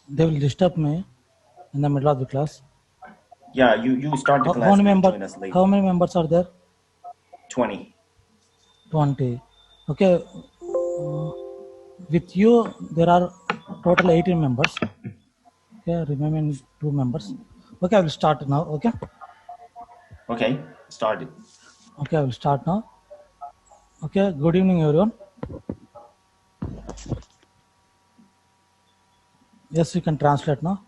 They will disturb me in the middle of the class. Yeah, you start the class. How many members are there? 20. 20. Okay. With you, there are total 18 members. Okay, remaining 2 members. Okay, I will start now. Okay. Okay, started. Okay, I will start now. Okay, good evening, everyone. Yes, you can translate now.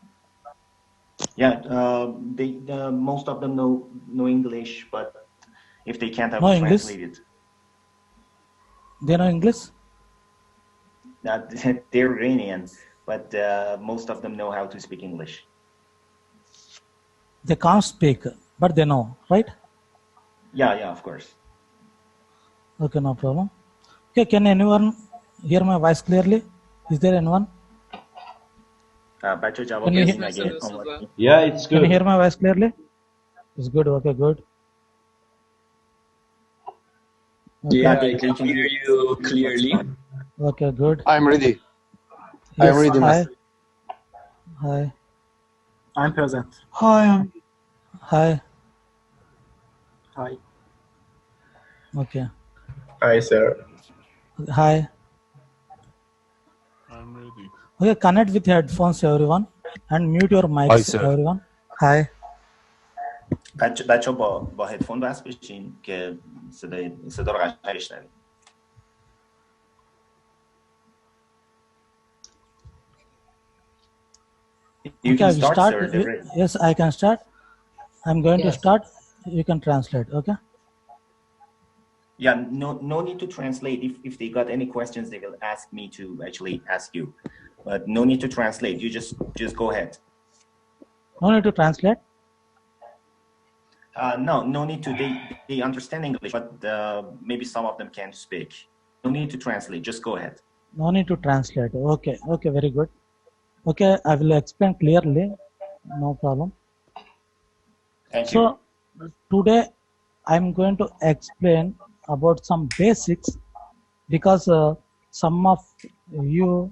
Yeah, they most of them know English, but if they can't, I No will English? translate it. They know English? They're Iranian, but most of them know how to speak English. They can't speak, but they know, right? Yeah, of course. Okay, no problem. Okay, can anyone hear my voice clearly? Is there anyone? Yeah, it's good. Can you hear my voice clearly? It's good. Okay, good. Okay. Yeah, I can hear you clearly. Okay, good. I'm ready. Yes, I'm ready. Hi. Hi. I'm present. Hi. Hi. Hi. Okay. Hi, sir. Hi. I'm ready. Okay, connect with headphones, everyone, and mute your mics, Hi, everyone. Hi. بچه با هدفون بس بشین که صدا رو قشنگ بشنوید. You can start, sir. Yes, I can start. I'm going to start. You can translate, okay? Yeah, no need to translate. If they got any questions, they will ask me to actually ask you. But no need to translate. You just go ahead. No need to translate? No need to. They understand English, but maybe some of them can't speak. No need to translate. Just go ahead. No need to translate. Okay, very good. Okay, I will explain clearly. No problem. Thank you. So, today I'm going to explain about some basics because some of you,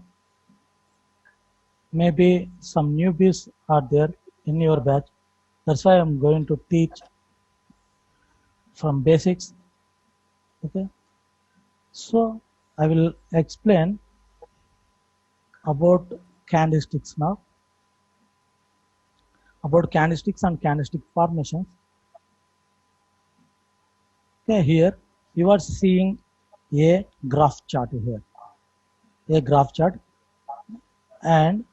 maybe some newbies are there in your batch. That's why I'm going to teach from basics. Okay. So I will explain about candlesticks now. About candlesticks and candlestick formations. Okay, here you are seeing a graph chart here. A graph chart. And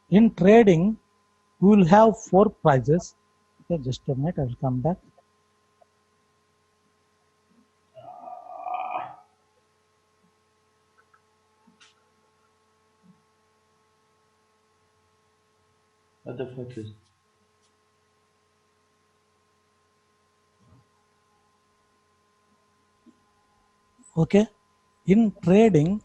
in trading, we will have 4 prices. Okay, just a minute, I will come back. What the fuck is? Okay, in trading,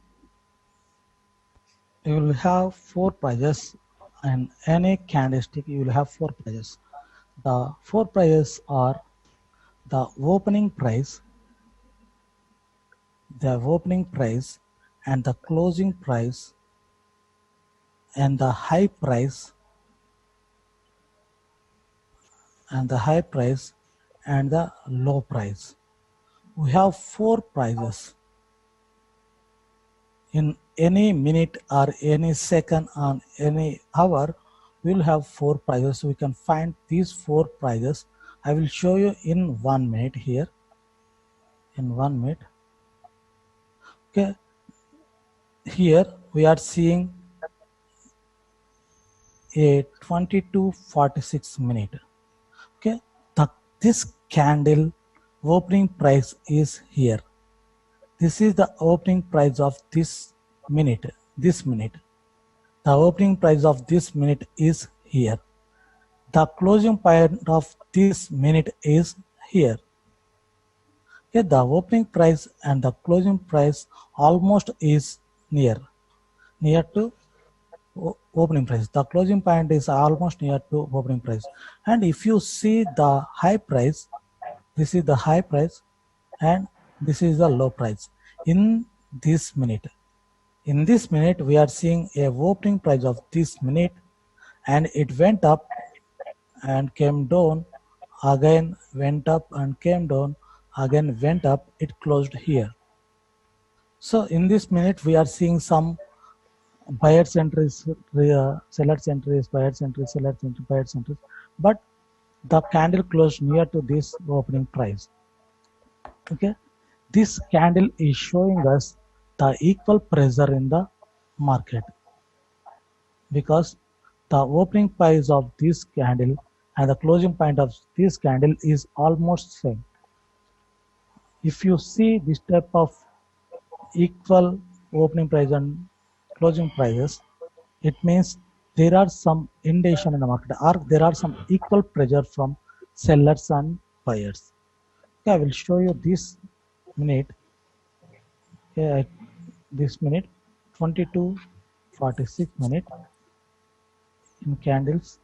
you will have 4 prices, and any candlestick you will have 4 prices. The 4 prices are the opening price, and the closing price, and the high price, and the low price. We have 4 prices. In any minute or any second or any hour, we will have 4 prices. We can find these 4 prices. I will show you in 1 minute here. In 1 minute. Okay. Here we are seeing a 22:46 minute. Okay. This candle opening price is here. This is the opening price of this minute. The opening price of this minute is here. The closing point of this minute is here. Okay, the opening price and the closing price almost is near to opening price. The closing point is almost near to opening price. And if you see the high price, this is the high price and this is the low price in this minute. In this minute, we are seeing a opening price of this minute, and it went up and came down, again went up and came down, again went up, it closed here. So in this minute, we are seeing some buyers entries, sellers entries, buyers entries, sellers entries, buyers entries, but the candle closed near to this opening price. Okay, this candle is showing us the equal pressure in the market, because the opening price of this candle and the closing point of this candle is almost same. If you see this type of equal opening price and closing prices, it means there are some indication in the market, or there are some equal pressure from sellers and buyers. Okay, I will show you this minute. Okay, this minute 22:46 minute in candles.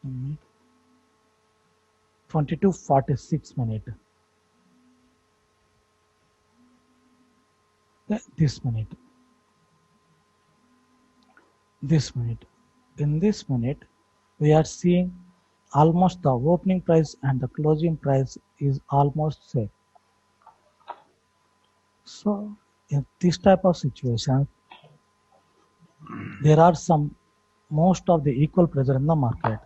Mm-hmm. 22:46 minute. Okay, this minute. This minute. In this minute, we are seeing almost the opening price and the closing price is almost same. So in this type of situation, there are some most of the equal pressure in the market.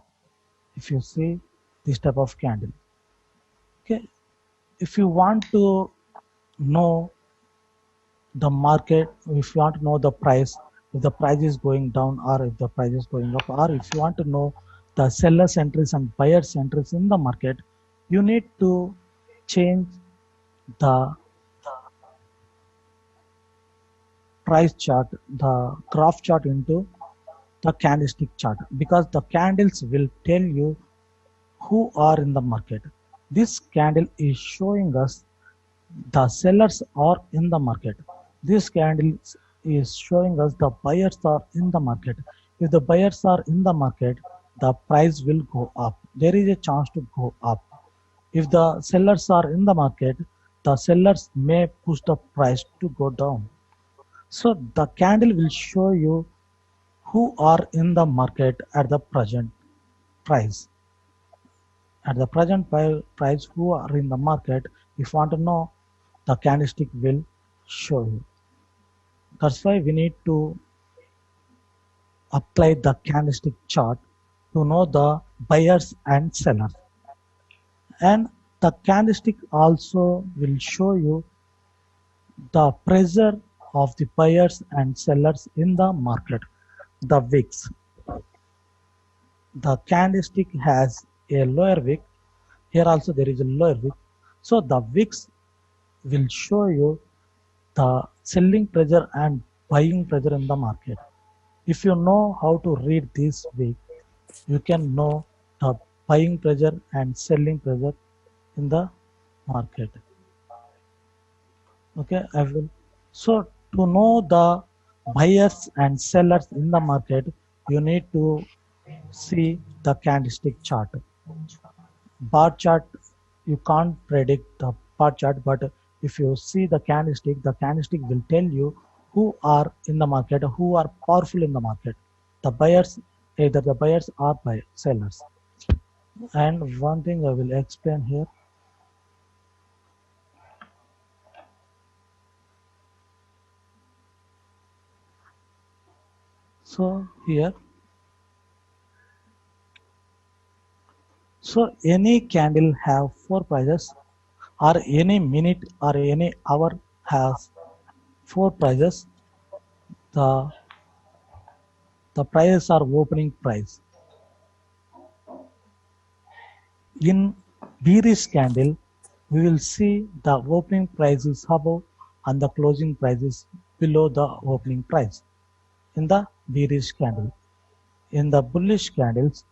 If you see this type of candle, okay, if you want to know the market, if you want to know the price, if the price is going down or if the price is going up, or if you want to know the sellers entries and buyers entries in the market, you need to change the price chart, the graph chart into the candlestick chart, because the candles will tell you who are in the market. This candle is showing us the sellers are in the market. This candle is showing us the buyers are in the market. If the buyers are in the market, the price will go up. There is a chance to go up. If the sellers are in the market, the sellers may push the price to go down. So the candle will show you who are in the market at the present price. At the present price, who are in the market, if you want to know, the candlestick will show you. That's why we need to apply the candlestick chart to know the buyers and sellers. And the candlestick also will show you the pressure of the buyers and sellers in the market, the wicks. The candlestick has a lower wick. Here also there is a lower wick. So the wicks will show you the selling pressure and buying pressure in the market. If you know how to read this wick, you can know the buying pressure and selling pressure in the market. Okay, I will. So to know the buyers and sellers in the market, you need to see the candlestick chart. Bar chart, you can't predict the bar chart, but if you see the candlestick will tell you who are in the market, who are powerful in the market. The buyers, either the buyers or sellers. And one thing I will explain here. So here, so any candle have 4 prices, or any minute or any hour has 4 prices. The prices are opening price. In bearish candle, we will see the opening price is above and the closing price is below the opening price in the bearish candle. In the bullish candles,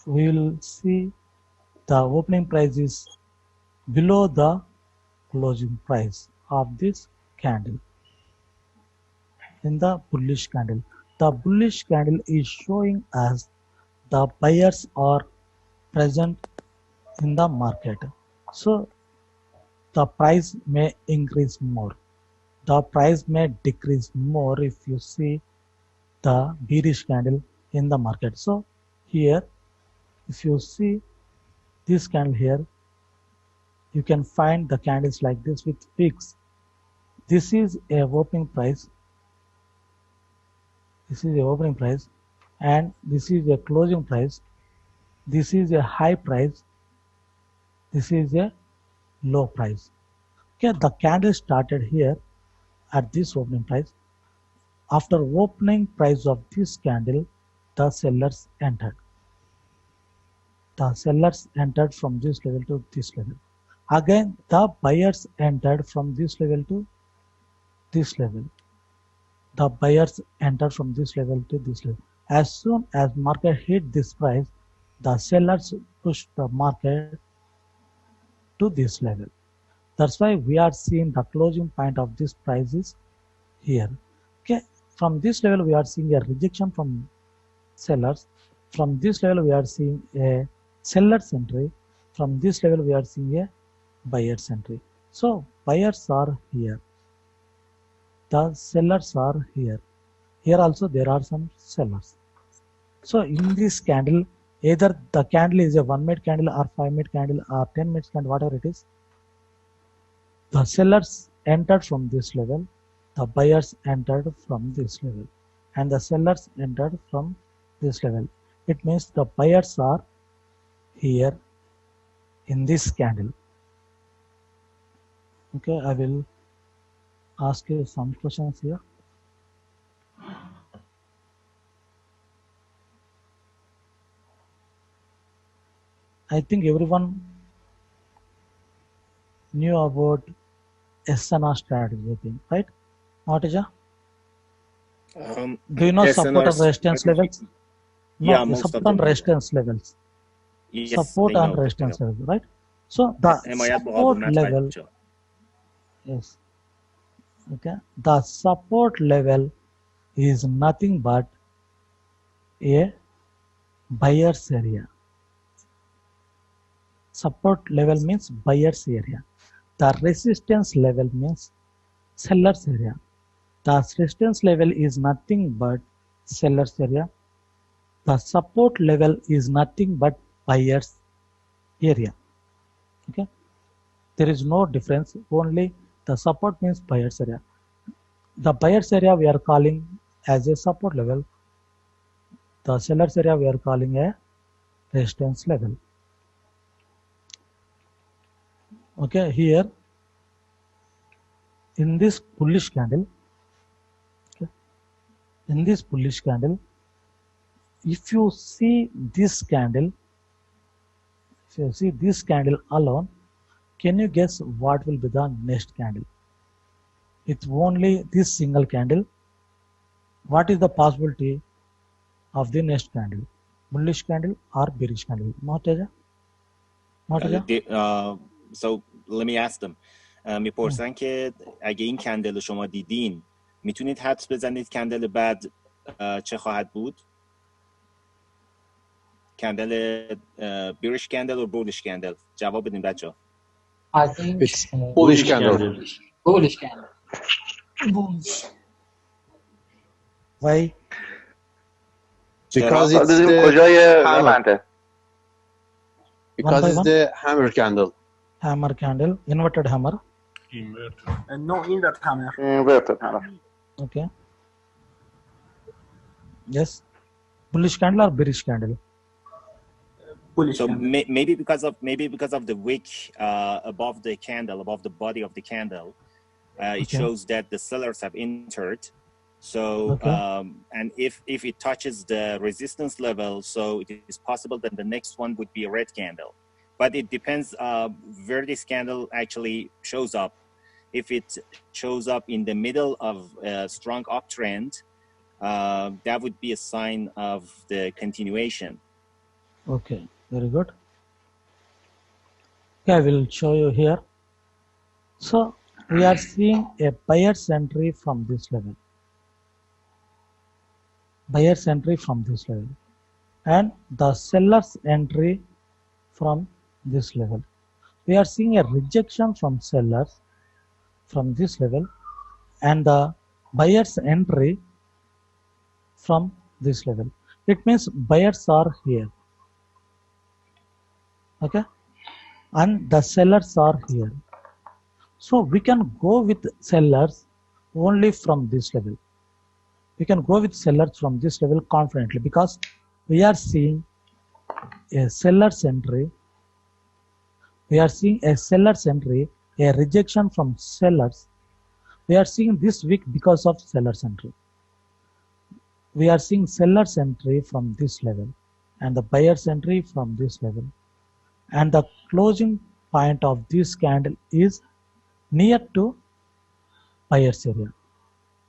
we will see the opening price is below the closing price of this candle. In the bullish candle, the bullish candle is showing us the buyers are present in the market. So the price may increase more. The price may decrease more if you see the bearish candle in the market. So here, if you see this candle here, you can find the candles like this with peaks. This is a opening price. This is a opening price, and this is a closing price. This is a high price. This is a low price. Okay, the candle started here at this opening price. After opening price of this candle, the sellers entered. The sellers entered from this level to this level. Again, the buyers entered from this level to this level. The buyers entered from this level to this level. As soon as market hit this price, the sellers pushed the market to this level. That's why we are seeing the closing point of this price is here. Okay, from this level we are seeing a rejection from sellers. From this level we are seeing a seller's entry. From this level we are seeing a buyer's entry. So buyers are here. The sellers are here. Here also there are some sellers. So in this candle, either the candle is a 1 minute candle or 5 minute candle or 10 minutes candle, whatever it is, the sellers entered from this level, the buyers entered from this level, and the sellers entered from this level. It means the buyers are here in this candle. Okay, I will ask you some questions here. I think everyone knew about SNR strategy, right? Mataja? Do you know support and resistance levels? No, Yeah, most support of and them. resistance levels. Yes, Support I and know, resistance I know. levels, right? So the support level, yes, okay, the support level is nothing but a buyer's area. Support level means buyer's area. The resistance level means seller's area. The resistance level is nothing but seller's area. The support level is nothing but buyer's area. Okay, there is no difference. Only the support means buyer's area. The buyer's area we are calling as a support level. The seller's area we are calling a resistance level. Okay, here in this bullish candle, okay, in this bullish candle, if you see this candle, if you see this candle alone, can you guess what will be the next candle? It's only this single candle. What is the possibility of the next candle? Bullish candle or bearish candle? Mataja? So let me ask them. میپرسن که اگه این کندل رو شما دیدین میتونید حدس بزنید کندل بعد چه خواهد بود؟ کندل bearish candle or bullish candle؟ جواب بدین بچه ها. I think It's bullish candle. bullish candle. Bullish. Why? Because it's the hammer. Because it's the hammer candle. Hammer candle, inverted hammer. No invert hammer. Inverted hammer. Okay. Yes. Bullish candle or bearish candle? Bullish So candle. maybe because of the wick above the candle, above the body of the candle, it shows that the sellers have entered. So and if it touches the resistance level, so it is possible that the next one would be a red candle. But it depends where this candle actually shows up. If it shows up in the middle of a strong uptrend, that would be a sign of the continuation. Okay, very good. Okay, I will show you here. So we are seeing a buyer's entry from this level. Buyer's entry from this level. and the seller's entry from this level. We are seeing a rejection from sellers from this level and the buyer's entry from this level. It means buyers are here, okay, and the sellers are here. So we can go with sellers only from this level. We can go with sellers from this level confidently because we are seeing a seller's entry. We are seeing a seller's entry, a rejection from sellers. We are seeing this week because of seller's entry. We are seeing seller's entry from this level and the buyer's entry from this level. And the closing point of this candle is near to buyer's area.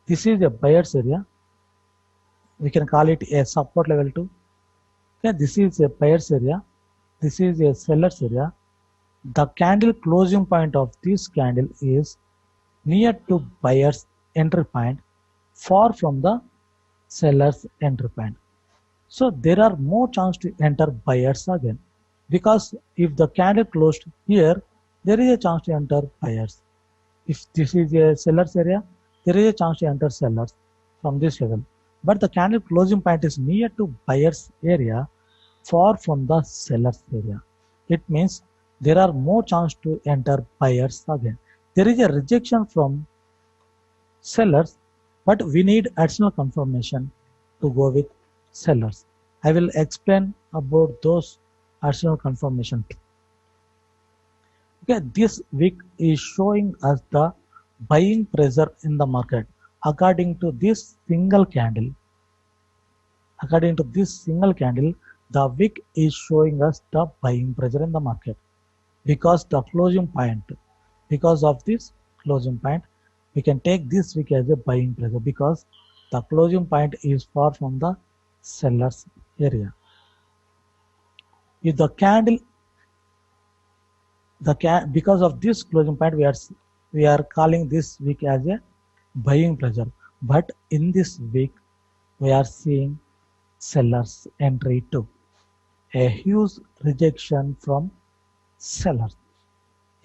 This is a buyer's area. We can call it a support level 2. Okay, this is a buyer's area. This is a seller's area. The candle closing point of this candle is near to buyer's entry point, far from the seller's entry point. So there are more chance to enter buyers again, because if the candle closed here, there is a chance to enter buyers. If this is a seller's area, there is a chance to enter sellers from this level. But the candle closing point is near to buyer's area, far from the seller's area. It means there are more chance to enter buyers again. There is a rejection from sellers, but we need additional confirmation to go with sellers. I will explain about those additional confirmation. Okay, this week is showing us the buying pressure in the market. According to this single candle, the wick is showing us the buying pressure in the market because the closing point, because of this closing point, we can take this wick as a buying pressure because the closing point is far from the seller's area. If the candle, because of this closing point, we are calling this wick as a buying pressure. But in this week, we are seeing sellers entry too. A huge rejection from sellers.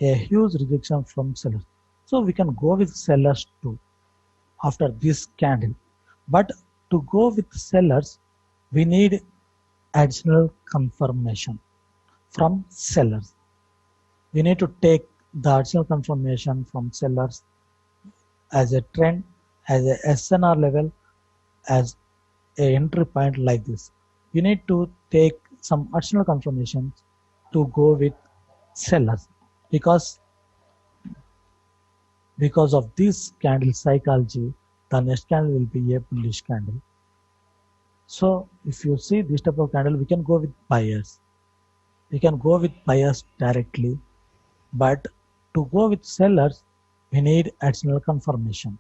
A huge rejection from sellers. So we can go with sellers too after this candle. But to go with sellers, we need additional confirmation from sellers. We need to take the additional confirmation from sellers as a trend, as a SNR level, as a entry point like this. You need to take some additional confirmations to go with sellers because of this candle psychology, the next candle will be a bullish candle. So if you see this type of candle, we can go with buyers. We can go with buyers directly, but to go with sellers, we need additional confirmation.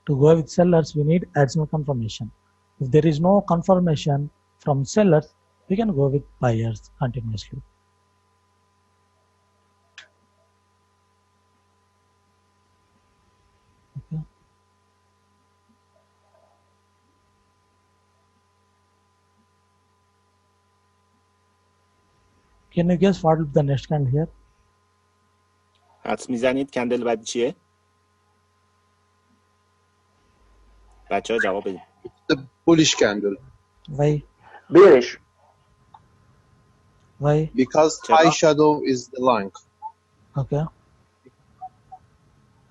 To go with sellers, we need additional confirmation. If there is no confirmation from sellers, we can go with buyers continuously. Okay. Can you guess what will be the next candle here? حدس میزنید کندل بعد چیه؟ بچه ها جواب بدید. The bullish candle. Why? Bearish. Why? Because high shadow is the long. Okay.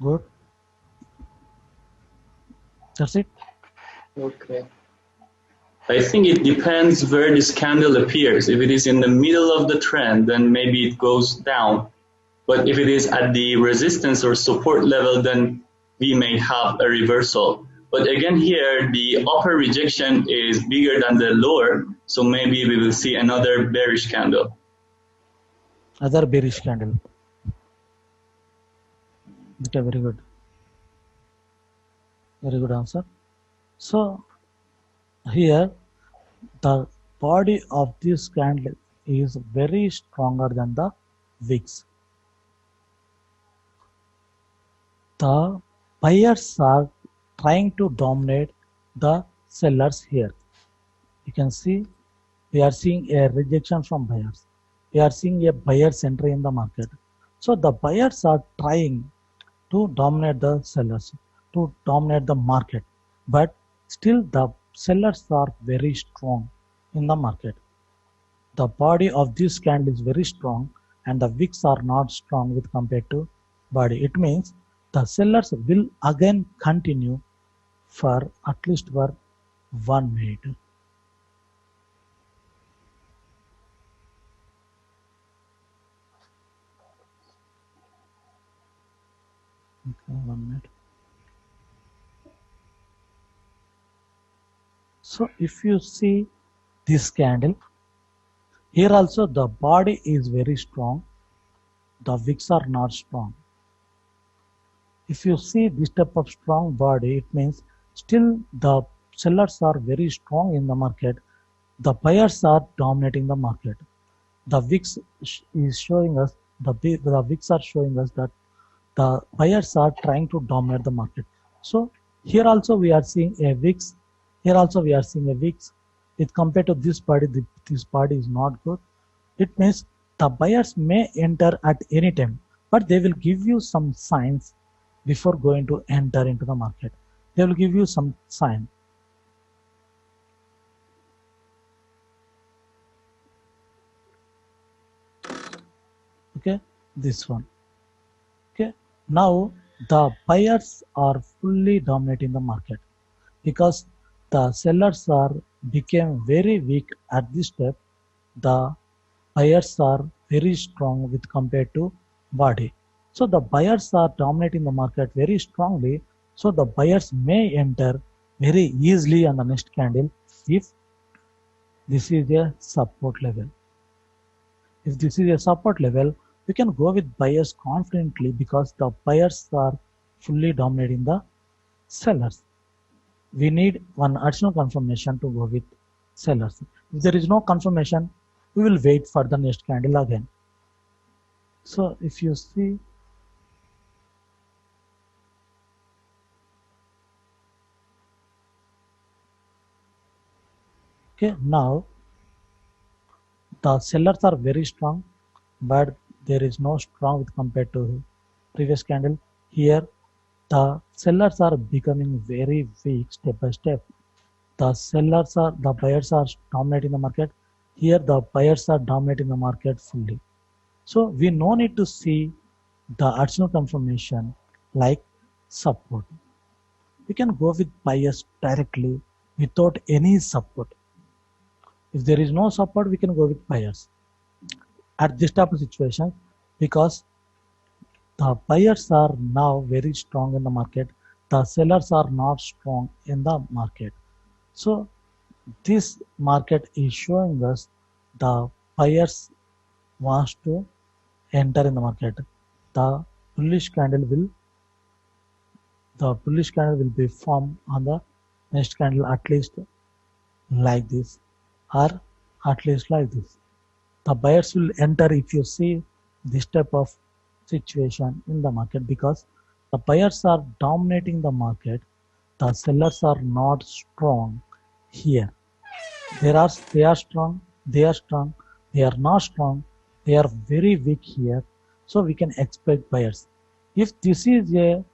Good. That's it. Okay. I think it depends where this candle appears. If it is in the middle of the trend, then maybe it goes down. But if it is at the resistance or support level, then we may have a reversal. But again here, the upper rejection is bigger than the lower, so maybe we will see another bearish candle. Other bearish candle. Okay, very good. Very good answer. So here, the body of this candle is very stronger than the wicks. The buyers are trying to dominate the sellers here. You can see we are seeing a rejection from buyers. We are seeing a buyer's entry in the market. So the buyers are trying to dominate the sellers, to dominate the market, but still the sellers are very strong in the market. The body of this candle is very strong and the wicks are not strong with compared to body. It means the sellers will again continue for at least for 1 minute. Okay, 1 minute. So if you see this candle, here also the body is very strong, the wicks are not strong. If you see this type of strong body, it means still the sellers are very strong in the market, the buyers are dominating the market. The wicks is showing us, the wicks are showing us that the buyers are trying to dominate the market. So here also we are seeing a wicks, here also we are seeing a wicks. With compared to this body, this body is not good. It means the buyers may enter at any time, but they will give you some signs before going to enter into the market. They will give you some sign. Okay, this one. Okay, now the buyers are fully dominating the market because the sellers are became very weak at this step. The buyers are very strong with compared to body. So the buyers are dominating the market very strongly. So the buyers may enter very easily on the next candle if this is a support level. If this is a support level, we can go with buyers confidently because the buyers are fully dominating the sellers. We need one additional confirmation to go with sellers. If there is no confirmation, we will wait for the next candle again. So if you see, okay, now the sellers are very strong, but there is no strong with compared to previous candle. Here the sellers are becoming very weak step by step. The buyers are dominating the market. Here the buyers are dominating the market fully. So we no need to see the additional confirmation like support. We can go with buyers directly without any support. If there is no support, we can go with buyers at this type of situation because the buyers are now very strong in the market. The sellers are not strong in the market. So this market is showing us the buyers wants to enter in the market. The bullish candle will be formed on the next candle at least like this or at least like this. The buyers will enter if you see this type of situation in the market because the buyers are dominating the market. The sellers are not strong here. They are strong, they are not strong, they are very weak here. So we can expect buyers. If this is a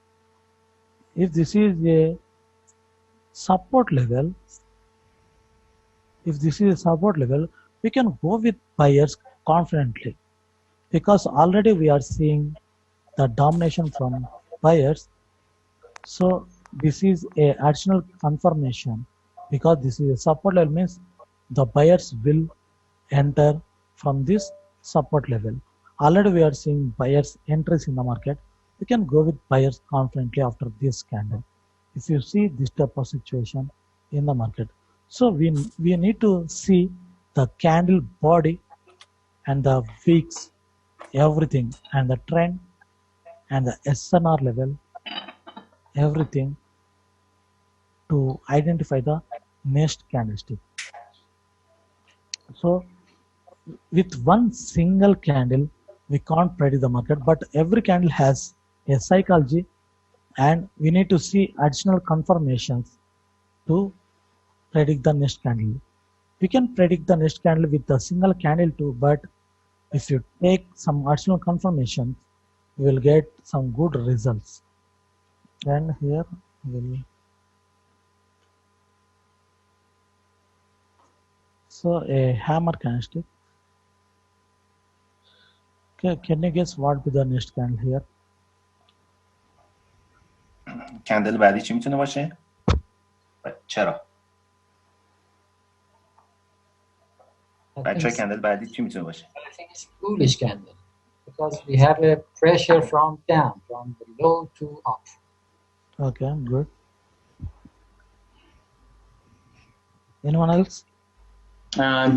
support level, we can go with buyers confidently because already we are seeing the domination from buyers. So this is a additional confirmation because this is a support level means the buyers will enter from this support level. Already we are seeing buyers entries in the market. We can go with buyers confidently after this candle. If you see this type of situation in the market. So we need to see the candle body and the wicks, everything, and the trend and the SNR level, everything to identify the next candlestick. So with one single candle, we can't predict the market, but every candle has a psychology and we need to see additional confirmations to predict the next candle. We can predict the next candle with a single candle too, but if you take some additional confirmations, you will get some good results. And here we'll so a hammer candlestick. Okay, can you guess what will be the next candle here? کندل بعدی چی میتونه باشه؟ چرا؟ بچه کندل بعدی چی میتونه باشه؟ I think it's bullish candle because we have a pressure from down, from below to up. Okay, good. Anyone else?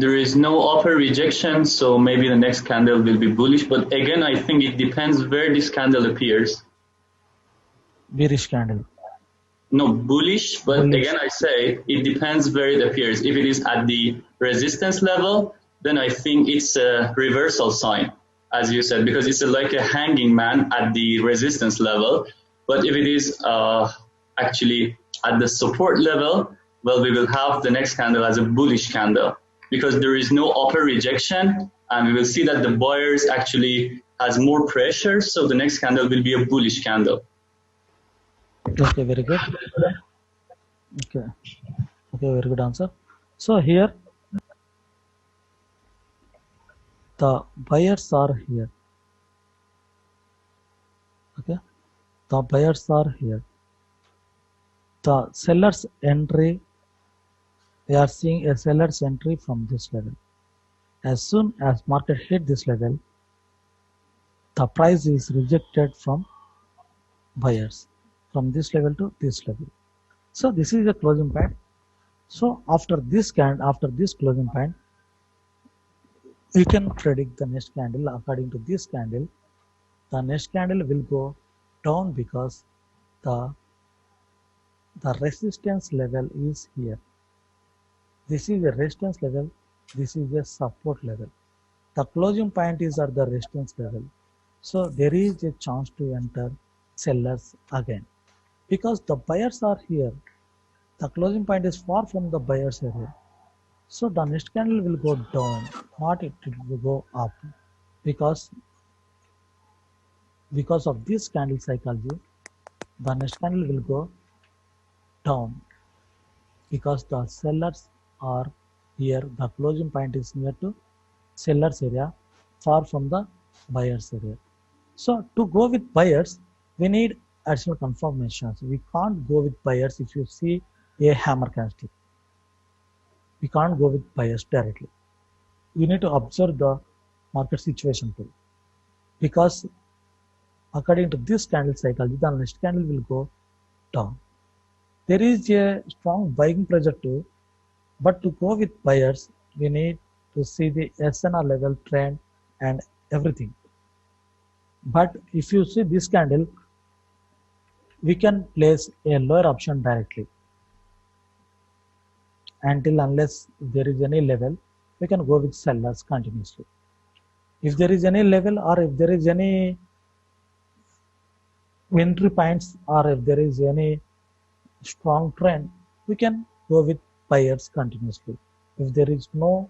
There is no upper rejection, so maybe the next candle will be bullish. But again, I think it depends where this candle appears. Bearish candle. No, bullish, but Bullish. again, I say it depends where it appears. If it is at the resistance level, then I think it's a reversal sign, as you said, because it's like a hanging man at the resistance level. But if it is actually at the support level, well, we will have the next candle as a bullish candle because there is no upper rejection, and we will see that the buyers actually has more pressure, so the next candle will be a bullish candle. Okay, very good. Okay, very good answer. So here, the buyers are here. Okay, the buyers are here. The seller's entry, we are seeing a seller's entry from this level. As soon as market hit this level, the price is rejected from buyers from this level to this level. So this is a closing point. So after this closing point, we can predict the next candle. According to this candle, the next candle will go down because the resistance level is here. This is a resistance level. This is a support level. The closing point is at the resistance level. So there is a chance to enter sellers again. Because the buyers are here, the closing point is far from the buyers area. So the next candle will go down, not it will go up. Because of this candle psychology, the next candle will go down. Because the sellers are here, the closing point is near to sellers area, far from the buyers area. So to go with buyers, we need additional confirmations. We can't go with buyers if you see a hammer candlestick. We can't go with buyers directly. We need to observe the market situation too. Because according to this candle psychology, the next candle will go down. There is a strong buying pressure too, but to go with buyers, we need to see the SNR level trend and everything. But if you see this candle, we can place a lower option directly. Unless there is any level, we can go with sellers continuously. If there is any level or if there is any entry points or if there is any strong trend, we can go with buyers continuously. If there is no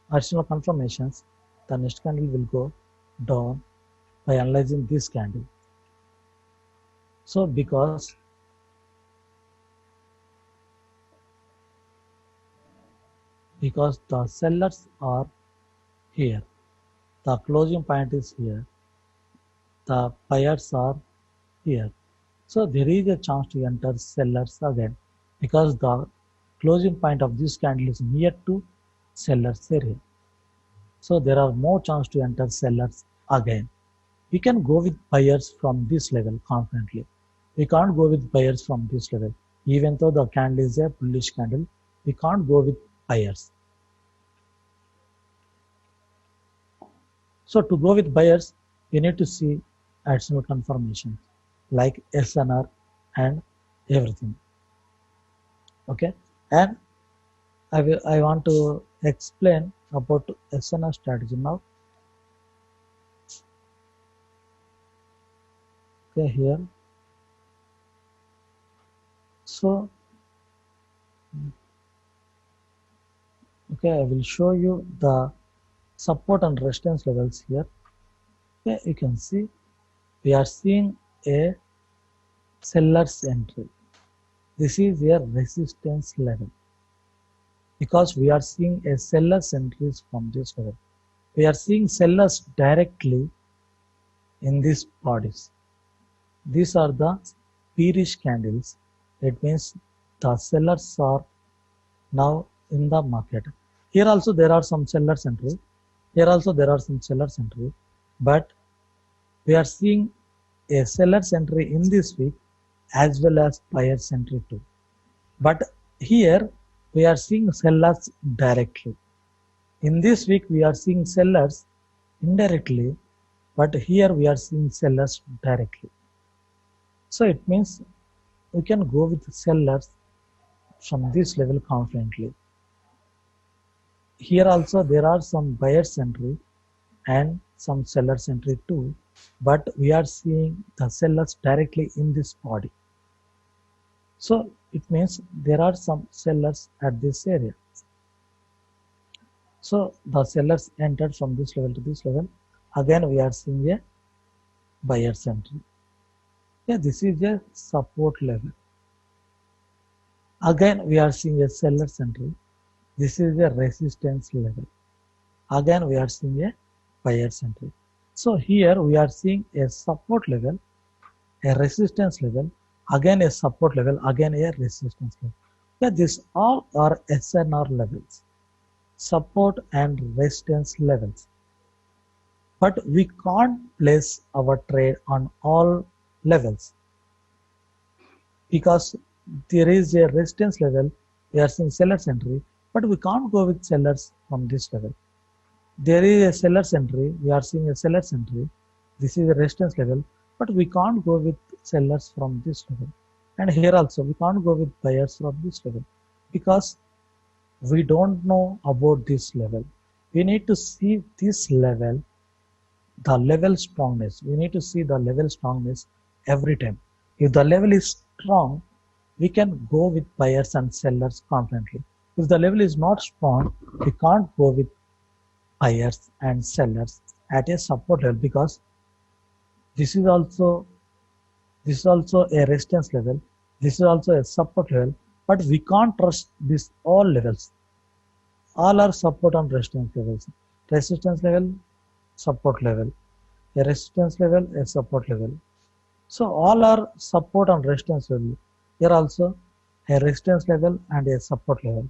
additional confirmations, the next candle will go down by analyzing this candle. So because the sellers are here, the closing point is here, the buyers are here. So there is a chance to enter sellers again because the closing point of this candle is near to sellers area. So there are more chance to enter sellers again. We can go with buyers from this level confidently. We can't go with buyers from this level. Even though the candle is a bullish candle, we can't go with buyers. So to go with buyers, we need to see additional confirmations like SNR and everything. Okay, and I want to explain about SNR strategy now. Okay, here. So Okay, I will show you the support and resistance levels here. Okay, you can see we are seeing a seller's entry. This is a resistance level because we are seeing a seller's entries from this level. We are seeing sellers directly in these bodies. These are the bearish candles. It means the sellers are now in the market. Here also there are some sellers entry. Here also there are some sellers entry. But we are seeing a seller's entry in this week as well as buyer's entry too. But here we are seeing sellers directly. In this week we are seeing sellers indirectly, but here we are seeing sellers directly. So it means we can go with sellers from this level confidently. Here also there are some buyer's entry and some seller's entry too, but we are seeing the sellers directly in this body. So it means there are some sellers at this area. So the sellers entered from this level to this level. Again we are seeing a buyer's entry. Yeah, this is a support level. Again we are seeing a seller's entry. This is a resistance level. Again we are seeing a buyer's entry. So here we are seeing a support level, a resistance level, again a support level, again a resistance level. Yeah, these all are SNR levels, support and resistance levels. But we can't place our trade on all levels because there is a resistance level. We are seeing seller's entry, but we can't go with sellers from this level. There is a seller's entry. We are seeing a seller's entry. This is a resistance level, but we can't go with sellers from this level. And here also we can't go with buyers from this level because we don't know about this level. We need to see this level, the level strongness. We need to see the level strongness every time. If the level is strong, we can go with buyers and sellers confidently. If the level is not strong, we can't go with buyers and sellers at a support level because this is also a resistance level. This is also a support level, but we can't trust these all levels. All are support and resistance levels. Resistance level, support level. A resistance level, a support level. So all are support and resistance level. Here also a resistance level and a support level.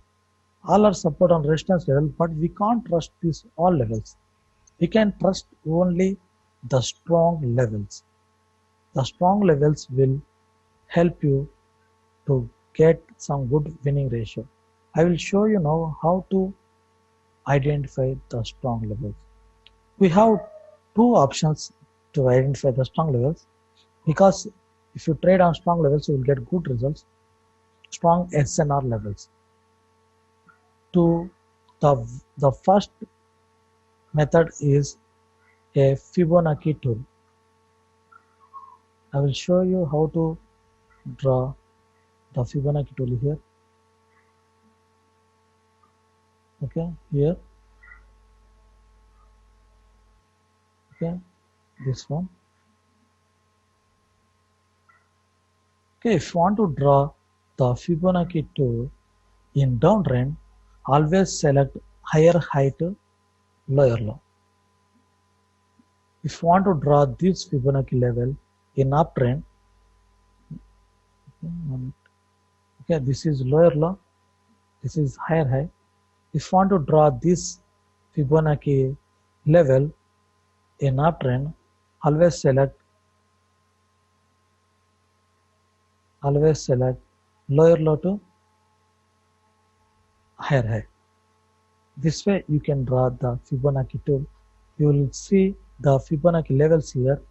All are support and resistance level, but we can't trust these all levels. We can trust only the strong levels. The strong levels will help you to get some good winning ratio. I will show you now how to identify the strong levels. We have two options to identify the strong levels because if you trade on strong levels, you will get good results. Strong SNR levels. The first method is a Fibonacci tool. I will show you how to draw the Fibonacci tool here. Okay, here. Okay, this one. Okay, if you want to draw the Fibonacci tool in downtrend, always select higher high to lower low. If you want to draw this Fibonacci level in uptrend, okay, this is lower low, this is higher high. If you want to draw this Fibonacci level in uptrend, always select lower low to higher high. This way you can draw the Fibonacci tool. You will see the Fibonacci levels here.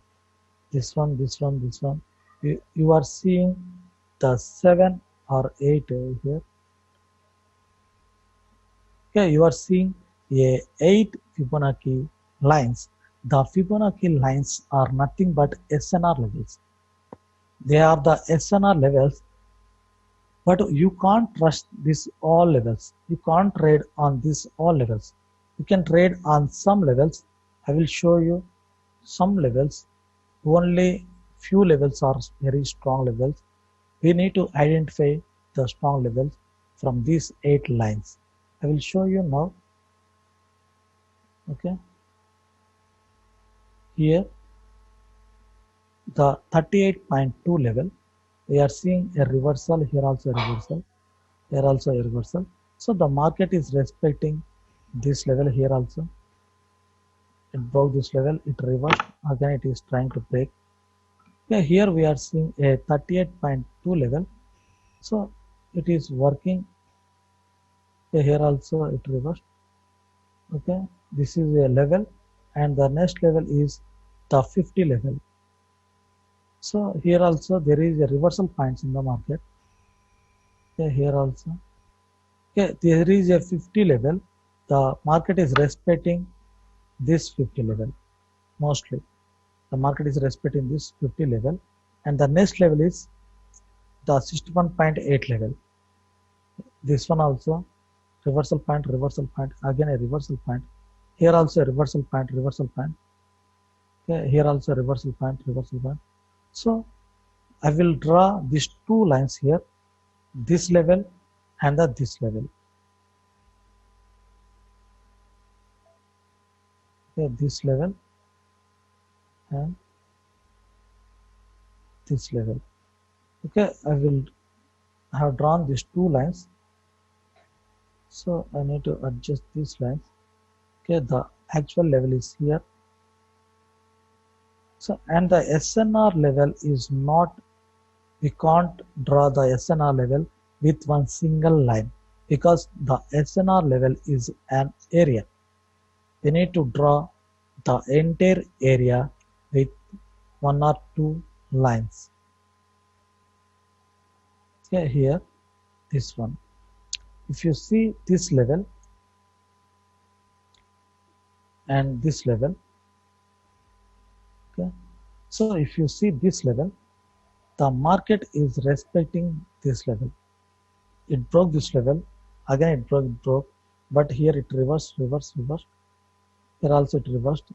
This one, this one, this one. You are seeing the 7 or 8 here. Okay, you are seeing a 8 Fibonacci lines. The Fibonacci lines are nothing but SNR levels. They are the SNR levels But you can't trust this all levels. You can't trade on this all levels. You can trade on some levels. I will show you some levels. Only few levels are very strong levels. We need to identify the strong levels from these 8 lines. I will show you now. Okay. Here, the 38.2 level, we are seeing a reversal, here also a reversal, here also a reversal. So the market is respecting this level here also. It broke this level, it reversed, again it is trying to break. Okay, here we are seeing a 38.2 level. So it is working. Okay, here also it reversed. Okay, this is a level, and the next level is the 50 level. So here also there is a reversal points in the market. Okay, here also. Okay, there is a 50 level. The market is respecting this 50 level mostly. The market is respecting this 50 level, and the next level is the 61.8 level. This one also reversal point, again a reversal point. Here also a reversal point. Okay, here also a reversal point. So I will draw these 2 lines here, this level and this level. Okay, this level and this level. Okay, I will have drawn these 2 lines. So I need to adjust these lines. Okay, the actual level is here. So, and the SNR level is not, we can't draw the SNR level with one single line, because the SNR level is an area. We need to draw the entire area with 1 or 2 lines. Okay, here, this one. If you see this level and this level, okay, so if you see this level, the market is respecting this level. It broke this level, again it broke, but here it reversed. Here also it reversed.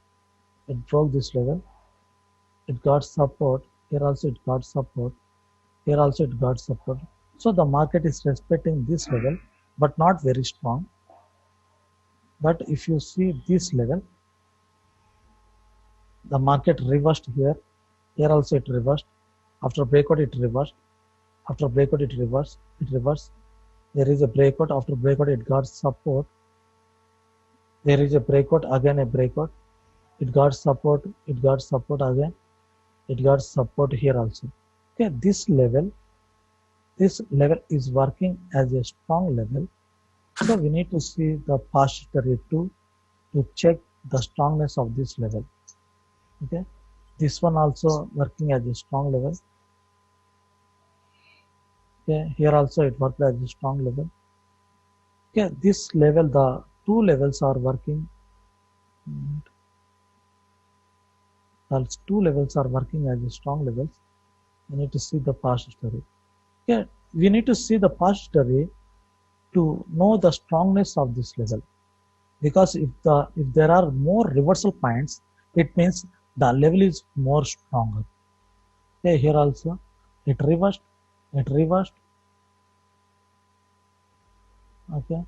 It broke this level. It got support. Here also it got support. Here also it got support. So the market is respecting this level, but not very strong. But if you see this level, the market reversed here. Here also it reversed. After breakout it reversed. After breakout it reversed. There is a breakout. After breakout it got support. There is a breakout, again a breakout. It got support again. It got support here also. Okay, this level is working as a strong level. So we need to see the past history to check the strongness of this level. Okay, this one also working as a strong level. Okay, here also it worked as a strong level. Okay, this level, the 2 levels are working. Those 2 levels are working as a strong levels. We need to see the past history. Okay, we need to see the past history to know the strongness of this level. Because if there are more reversal points, it means the level is more stronger. Okay, here also it reversed. Okay,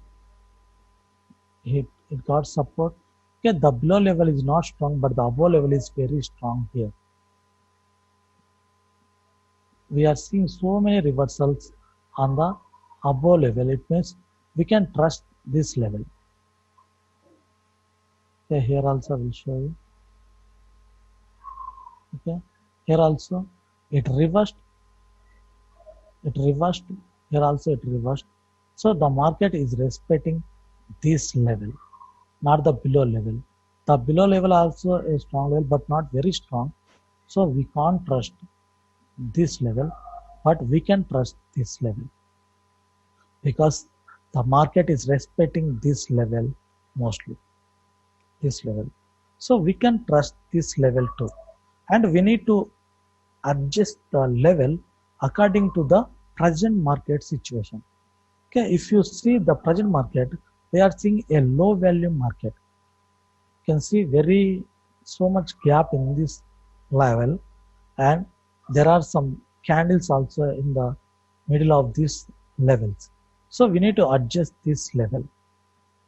it got support. Okay, the below level is not strong, but the above level is very strong here. We are seeing so many reversals on the above level. It means we can trust this level. Okay, here also I will show you. Okay, here also it reversed. Here also it reversed. So the market is respecting this level, not the below level. The below level also a strong level, but not very strong. So we can't trust this level, but we can trust this level, because the market is respecting this level mostly. This level. So we can trust this level too. And we need to adjust the level according to the present market situation. Okay, if you see the present market, we are seeing a low value market. You can see very so much gap in this level, and there are some candles also in the middle of these levels. So we need to adjust this level.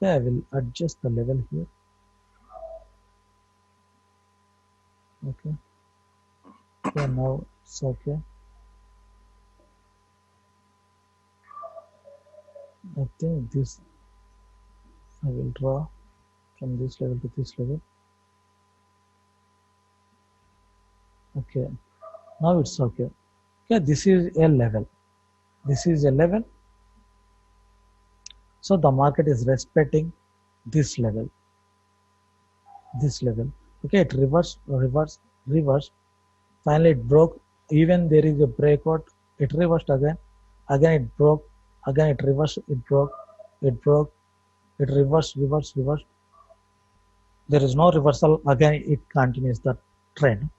Okay, I will adjust the level here. Okay. Okay, now it's okay. I think this I will draw from this level to this level. Okay, now it's okay. Okay, this is a level. This is a level. So the market is respecting this level. This level. Okay, it reversed. Finally, it broke. Even there is a breakout, it reversed again. Again, it broke. Again, it reversed. It broke. It broke. It reversed. There is no reversal. Again, it continues the trend.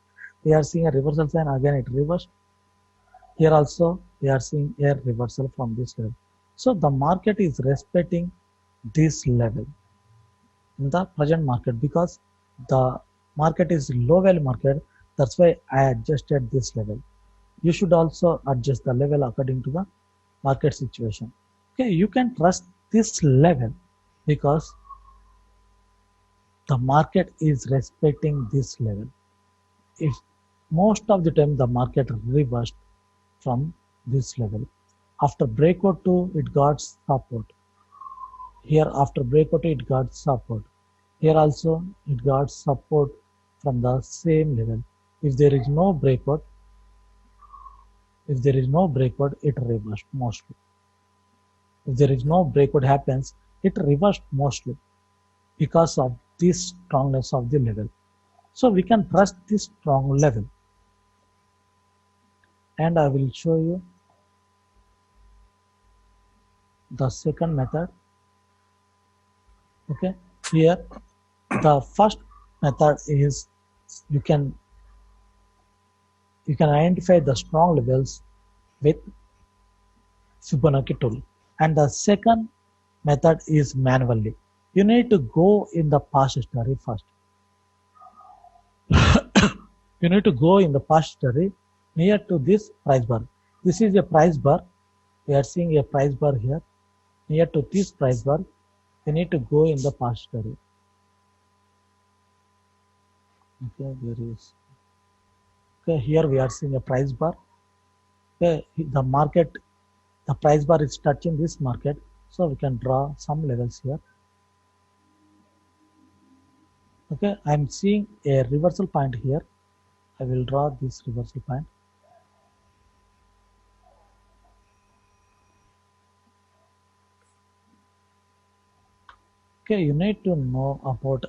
We are seeing a reversal sign. Again, it reversed. Here also, we are seeing a reversal from this level. So the market is respecting this level in the present market because the market is low value market. That's why I adjusted this level. You should also adjust the level according to the market situation. Okay, you can trust this level because the market is respecting this level. If most of the time the market reversed from this level, after breakout 2 it got support. Here after breakout it got support. Here also it got support from the same level. If there is no breakout, it reversed mostly. If there is no breakout happens, it reversed mostly because of this strongness of the level. So we can trust this strong level. And I will show you the second method. Okay, here the first method is you can identify the strong levels with Fibonacci tool, and the second method is manually. You need to go in the past history first. You need to go in the past history near to this price bar. This is a price bar. We are seeing a price bar here. Near to this price bar, you need to go in the past history. Okay, there is. Okay, here we are seeing a price bar. Okay, the market, the price bar is touching this market, so we can draw some levels here. Okay, I am seeing a reversal point here. I will draw this reversal point. Okay, you need to know about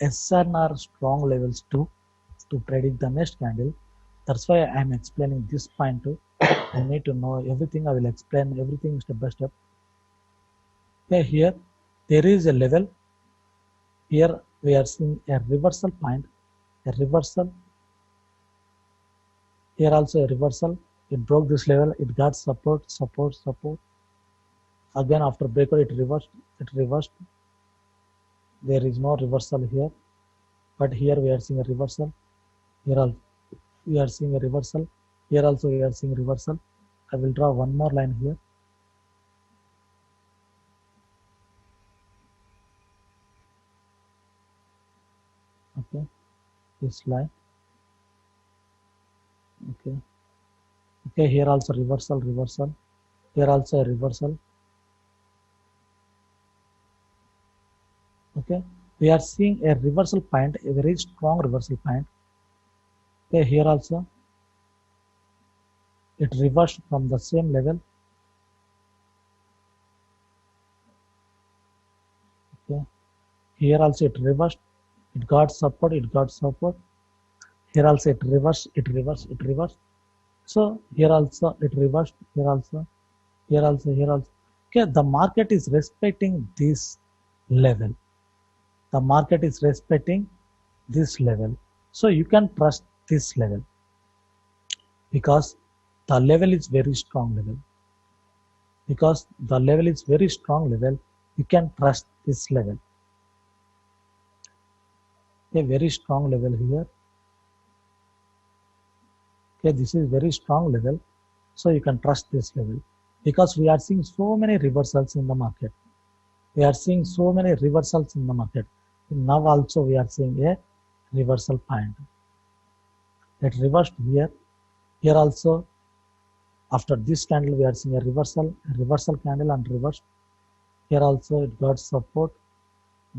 SNR strong levels too to predict the next candle. That's why I am explaining this point too. You need to know everything. I will explain everything step by step. Okay, here there is a level. Here we are seeing a reversal point, a reversal. Here also a reversal. It broke this level. It got support. Again after breakout, it reversed. There is no reversal here, but here we are seeing a reversal. Here also we are seeing a reversal. Here also we are seeing reversal. I will draw one more line here. Okay, this line. Okay, here also reversal. Here also a reversal. Okay, we are seeing a reversal point, a very strong reversal point. Okay, here also it reversed from the same level. Okay, here also it reversed. It got support. Here also it reversed. So here also it reversed. Here also. Okay, the market is respecting this level. The market is respecting this level. So you can trust this level because the level is very strong level. because the level is very strong level. You can trust this level. A very strong level here. Okay, this is very strong level, so you can trust this level because we are seeing so many reversals in the market. We are seeing so many reversals in the market. Now also we are seeing a reversal point. It reversed here. Here also, after this candle, we are seeing a reversal candle and reversed. Here also it got support,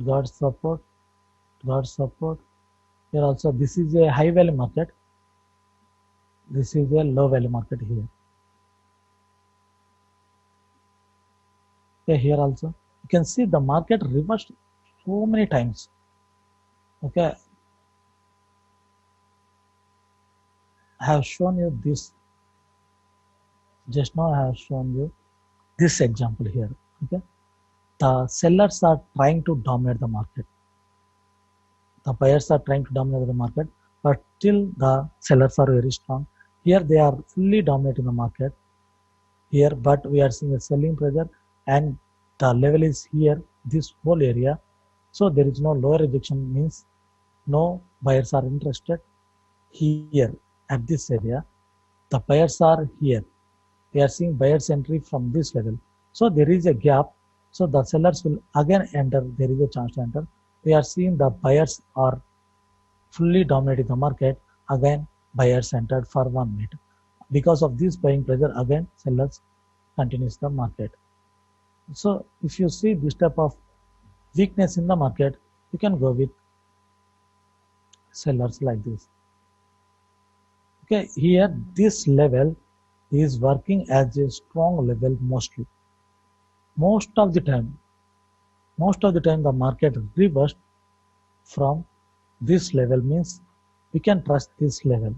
got support, got support. Here also this is a high value market. This is a low value market here. Okay, here also you can see the market reversed so many times. Okay, I have shown you this. Just now I have shown you this example here. Okay, the sellers are trying to dominate the market. The buyers are trying to dominate the market, but still the sellers are very strong. Here they are fully dominating the market here, but we are seeing a selling pressure and the level is here, this whole area. So there is no lower rejection, means no buyers are interested here at this area. The buyers are here. We are seeing buyers entry from this level. So there is a gap. So the sellers will again enter. There is a chance to enter. We are seeing the buyers are fully dominating the market. Again, buyers entered for 1 minute. Because of this buying pressure, again sellers continues the market. So if you see this type of weakness in the market, you can go with sellers like this. Okay, here this level is working as a strong level mostly. Most of the time the market reversed from this level, means we can trust this level.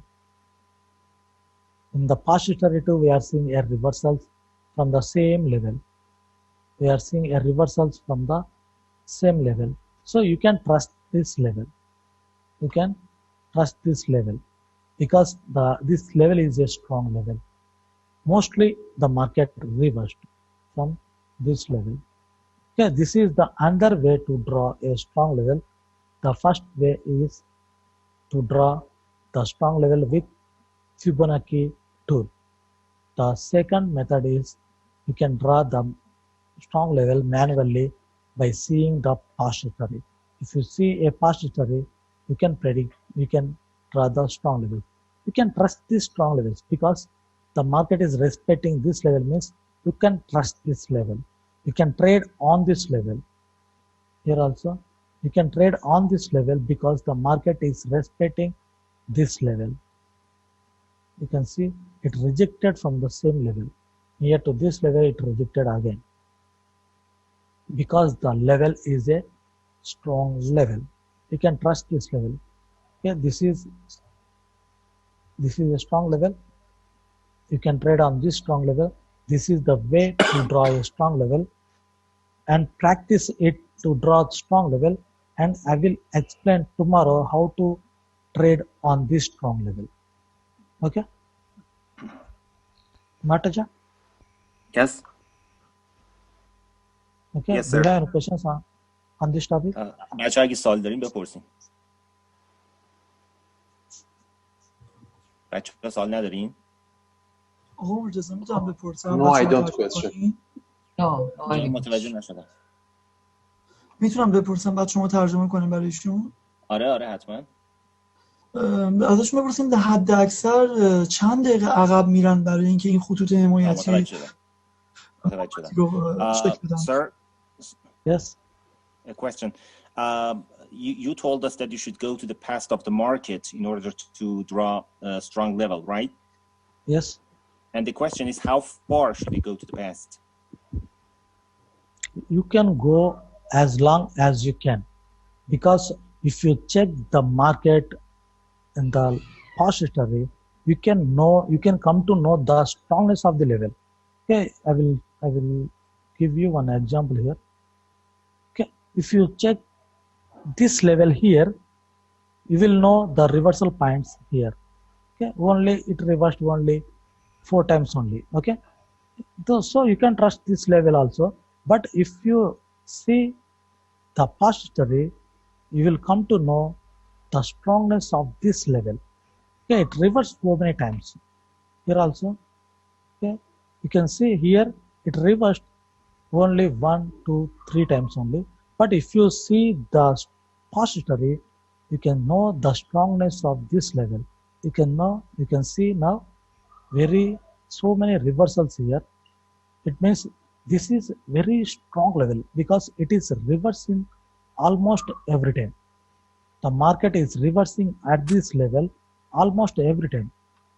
In the past history too, we are seeing a reversals from the same level. We are seeing a reversals from the same level. So you can trust this level. You can trust this level because this level is a strong level. Mostly the market reversed from this level. Okay, this is the another way to draw a strong level. The first way is to draw the strong level with Fibonacci tool. The second method is you can draw the strong level manually by seeing the past history. If you see a past history, you can predict, you can draw the strong level. You can trust these strong levels because the market is respecting this level, means you can trust this level. You can trade on this level. Here also, you can trade on this level because the market is respecting this level. You can see it rejected from the same level. Here to this level, it rejected again because the level is a strong level. You can trust this level. Okay, this is a strong level. You can trade on this strong level. This is the way to draw a strong level and practice it to draw a strong level, and I will explain tomorrow how to trade on this strong level. Okay, Mataja? Yes. Okay, yes, sir. Do you have any questions on this topic? بچه اگه سوال داریم بپرسیم. بچه سوال ندارین؟ آقا اجازه میتونم بپرسم؟ No, I don't question. متوجه نشدم. میتونم بپرسم بعد شما ترجمه کنیم برایشون؟ آره حتما. ازش بپرسیم در حد اکثر چند دقیقه عقب میرن برای اینکه این خطوط حمایتی متوجه شدم. Sir, yes. A question. You told us that you should go to the past of the market in order to draw a strong level, right? Yes. And the question is, how far should you go to the past? You can go as long as you can, because if you check the market in the past history, you can come to know the strongness of the level. Okay, I will give you one example here. Okay, if you check this level here, you will know the reversal points here. Okay, only it reversed only 4 times only. Okay, So you can trust this level also. But if you see the past history, you will come to know the strongness of this level. Okay, it reversed so many times. Here also, okay, you can see here it reversed only 1, 2, 3 times only. But if you see the past history, you can know the strongness of this level. You can see now so many reversals here. It means this is very strong level because it is reversing almost every time. The market is reversing at this level almost every time.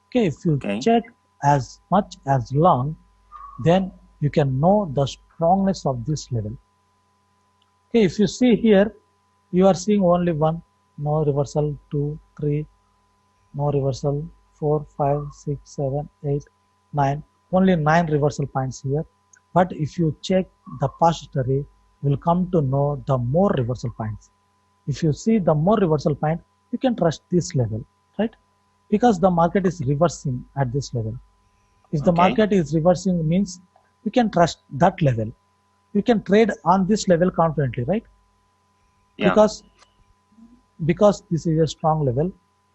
Okay, if you check as much as long, then you can know the strongness of this level. Okay, if you see here, you are seeing only one, no reversal, 2, 3, no reversal, 4, 5, 6, 7, 8, 9, only 9 reversal points here. But if you check the past history, you will come to know the more reversal points. If you see the more reversal point, you can trust this level, right? Because the market is reversing at this level. If the market is reversing means you can trust that level. You can trade on this level confidently, right? Yeah. Because this is a strong level.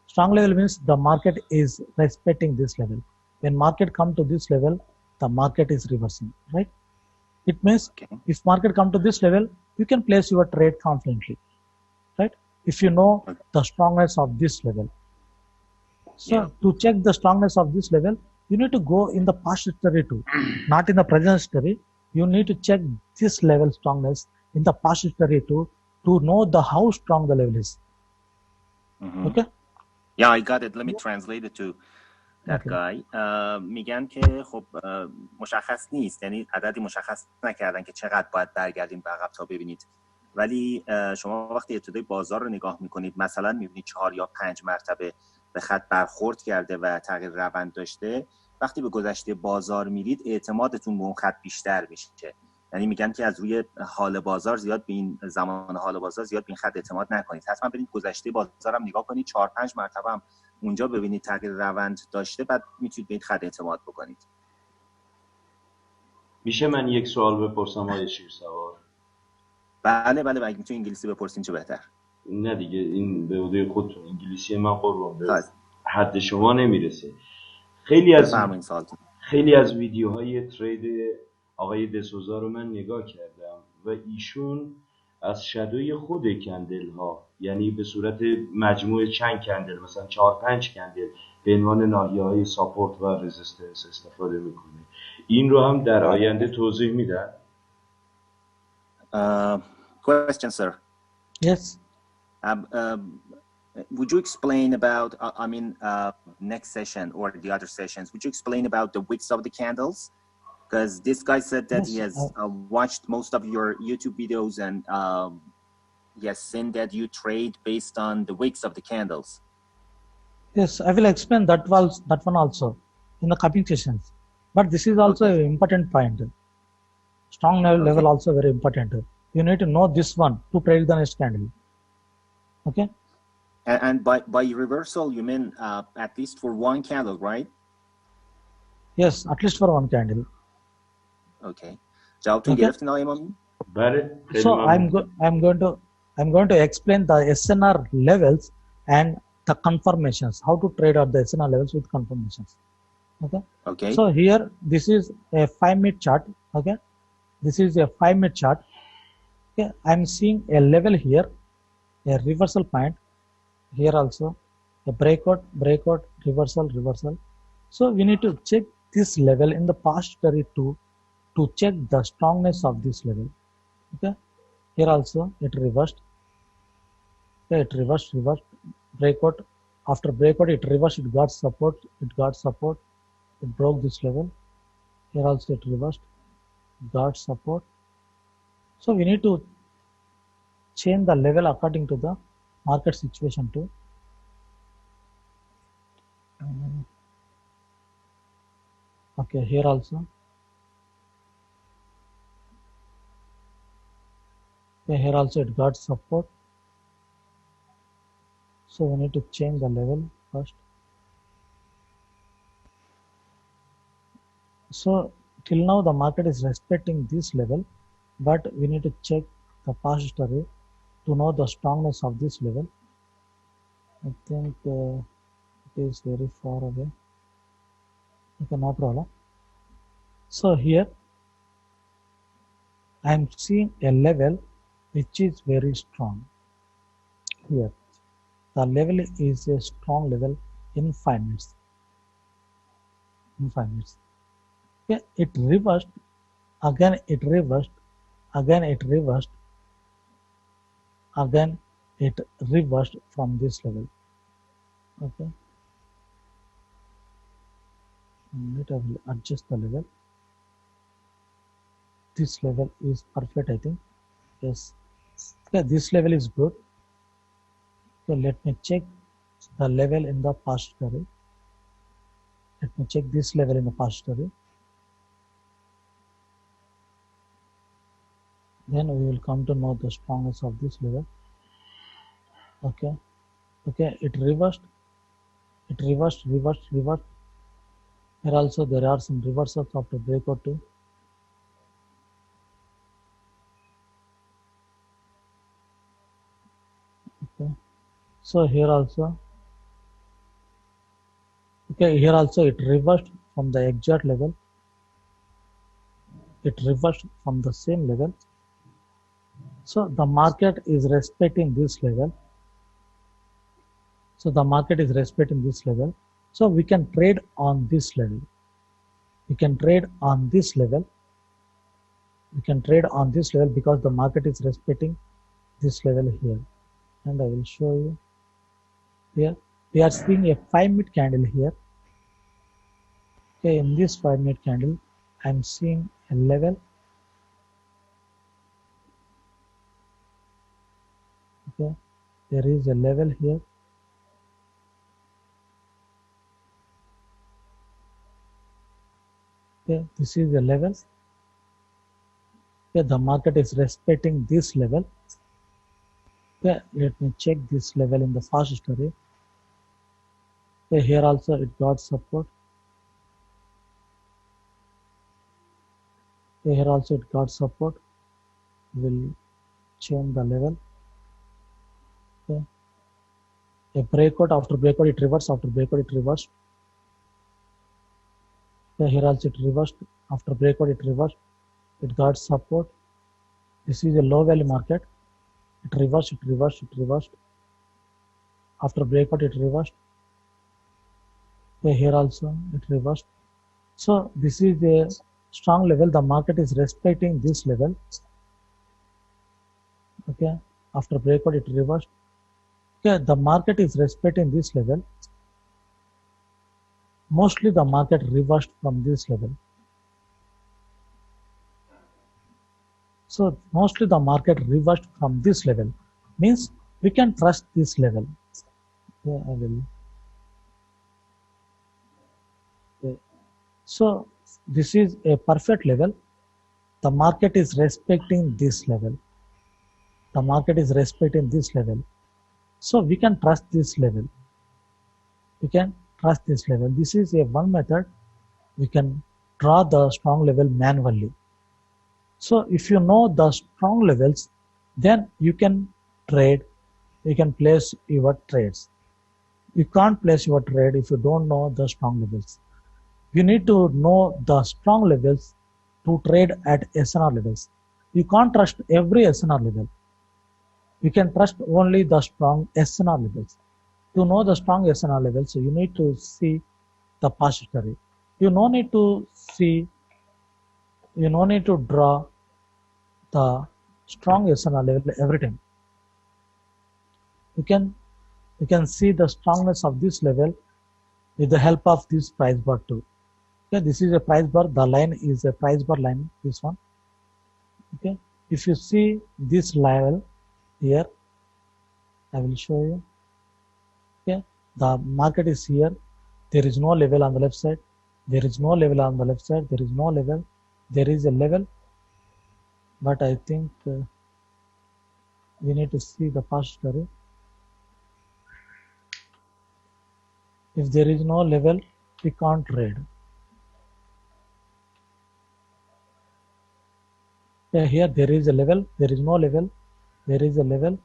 Strong level means the market is respecting this level. When market come to this level, the market is reversing, right? It means if market come to this level, you can place your trade confidently, right? If you know the strongness of this level. So to check the strongness of this level, you need to go in the past history too, not in the present history. You need to check this level strongness in the past history too, to know how strong the level is. Okay? Yeah, I got it. Let me translate it to that guy. میگن که خب مشخص نیست، یعنی عددی مشخص نکردن که چقدر باید برگردیم به عقب تا ببینید. ولی شما وقتی ابتدای بازار رو نگاه میکنید، مثلا میبینید 4 یا 5 مرتبه به خط برخورد کرده و تغییر روند داشته، وقتی به گذشته بازار میرید اعتمادتون به اون خط بیشتر میشه. یعنی میگن که از روی حال بازار زیاد به این زمان حال بازار زیاد به این خط اعتماد نکنید. حتما برید گذشته بازار هم نگاه کنید، 4 5 مرتبه هم اونجا ببینید تغییر روند داشته، بعد میتونید به این خط اعتماد بکنید. میشه من یک سوال بپرسم آقای شیرسوار؟ بله اگه میتونید انگلیسی بپرسین چه بهتر. نه دیگه این به عهده خودتون، انگلیسی من قربان به حد شما نمیرسه. خیلی از ویدیوهای ترید آقای دسوزا رو من نگاه کردم و ایشون از شادوی خود کندل ها، یعنی به صورت مجموع چند کندل، مثلا 4 5 کندل به عنوان ناحیه های ساپورت و رزिस्टنس استفاده میکنه. این رو هم در آینده توضیح میدن؟ Question, sir. Yes. Would you explain about, next session or the other sessions, would you explain about the wicks of the candles? Because this guy said that he has watched most of your YouTube videos and he has seen that you trade based on the wicks of the candles. Yes, I will explain that one also in the coming sessions. But this is also an important point. Strong level also very important. You need to know this one to predict the next candle. Okay? And by reversal, you mean at least for one candle, right? Yes, at least for one candle. Okay. جوابتون گرفتین آقای امامی؟ بله. So I'm going to explain the SNR levels and the confirmations. How to trade at the SNR levels with confirmations. Okay. So here this is a 5-minute chart. Okay. This is a 5-minute chart. Okay. I'm seeing a level here, a reversal point. Here also a breakout, reversal. So we need to check this level in the past history too, to check the strongness of this level. Okay. Here also it reversed. Okay, it reversed, breakout. After breakout it reversed, it got support, it broke this level. Here also it reversed, got support. So we need to change the level according to the market situation too. Okay, here also. Okay, here also it got support. So we need to change the level first. So it till now the market is respecting this level, but we need to check the past history to know the strongness of this level. I think it is very far away. Okay, no problem. So here I am seeing a level which is very strong. Here the level is a strong level in 5 minutes. In 5 minutes. Okay, it reversed, again it reversed, again it reversed, again it reversed from this level. Okay, I will adjust the level. This level is perfect, I think. Yes. Okay, this level is good. Okay, let me check the level in the past history. Let me check this level in the past history. Then we will come to know the strongness of this level. Okay. Okay, it reversed. It reversed, reversed, reversed. Here also there are some reversals after breakout too. Okay. So here also. Okay, here also it reversed from the exact level. It reversed from the same level. So the market is respecting this level. So the market is respecting this level. So we can trade on this level. We can trade on this level. We can trade on this level because the market is respecting this level here. And I will show you here. We are seeing a 5-minute candle here. Okay, in this 5-minute candle, I am seeing a level. Okay, there is a level here. Okay, this is the level. Okay, the market is respecting this level. Okay, let me check this level in the fast history. Okay, here also it got support. Okay, here also it got support. Will change the level. Okay, a breakout, after breakout it reversed, after breakout it reversed. Okay, here also it reversed, after breakout it reversed. It got support. This is a low value market. It reversed, it reversed, it reversed. After breakout it reversed. Okay, here also it reversed. So this is a strong level. The market is respecting this level. Okay, after breakout it reversed. Okay, the market is respecting this level. Mostly the market reversed from this level. So mostly the market reversed from this level. Means we can trust this level. Okay, I will. Okay. So this is a perfect level. The market is respecting this level. The market is respecting this level. So we can trust this level. We can trust this level. This is a one method. We can draw the strong level manually. So if you know the strong levels, then you can trade. You can place your trades. You can't place your trade if you don't know the strong levels. You need to know the strong levels to trade at SNR levels. You can't trust every SNR level. You can trust only the strong SNR levels. To know the strong SNR levels, so you need to see the past history. You no need to see, you no need to draw the strong SNR level every time. You can see the strongness of this level with the help of this price bar too. Okay, this is a price bar. The line is a price bar line. This one. Okay, if you see this level here, I will show you. Okay, the market is here. There is no level on the left side. There is no level on the left side. There is no level. There is a level, but I think we need to see the past history. If there is no level, we can't trade. Here there is a level, there is no level, there is a level.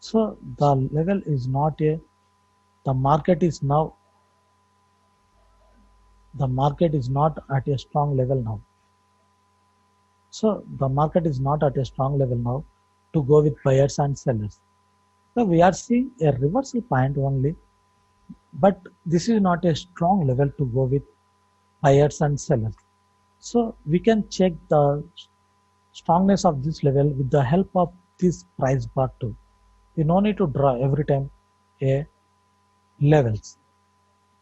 So the level is not the market is not at a strong level now. So the market is not at a strong level now to go with buyers and sellers. So we are seeing a reversal point only, but this is not a strong level to go with buyers and sellers. So we can check the strongness of this level with the help of this price bar too. We no need to draw every time a levels.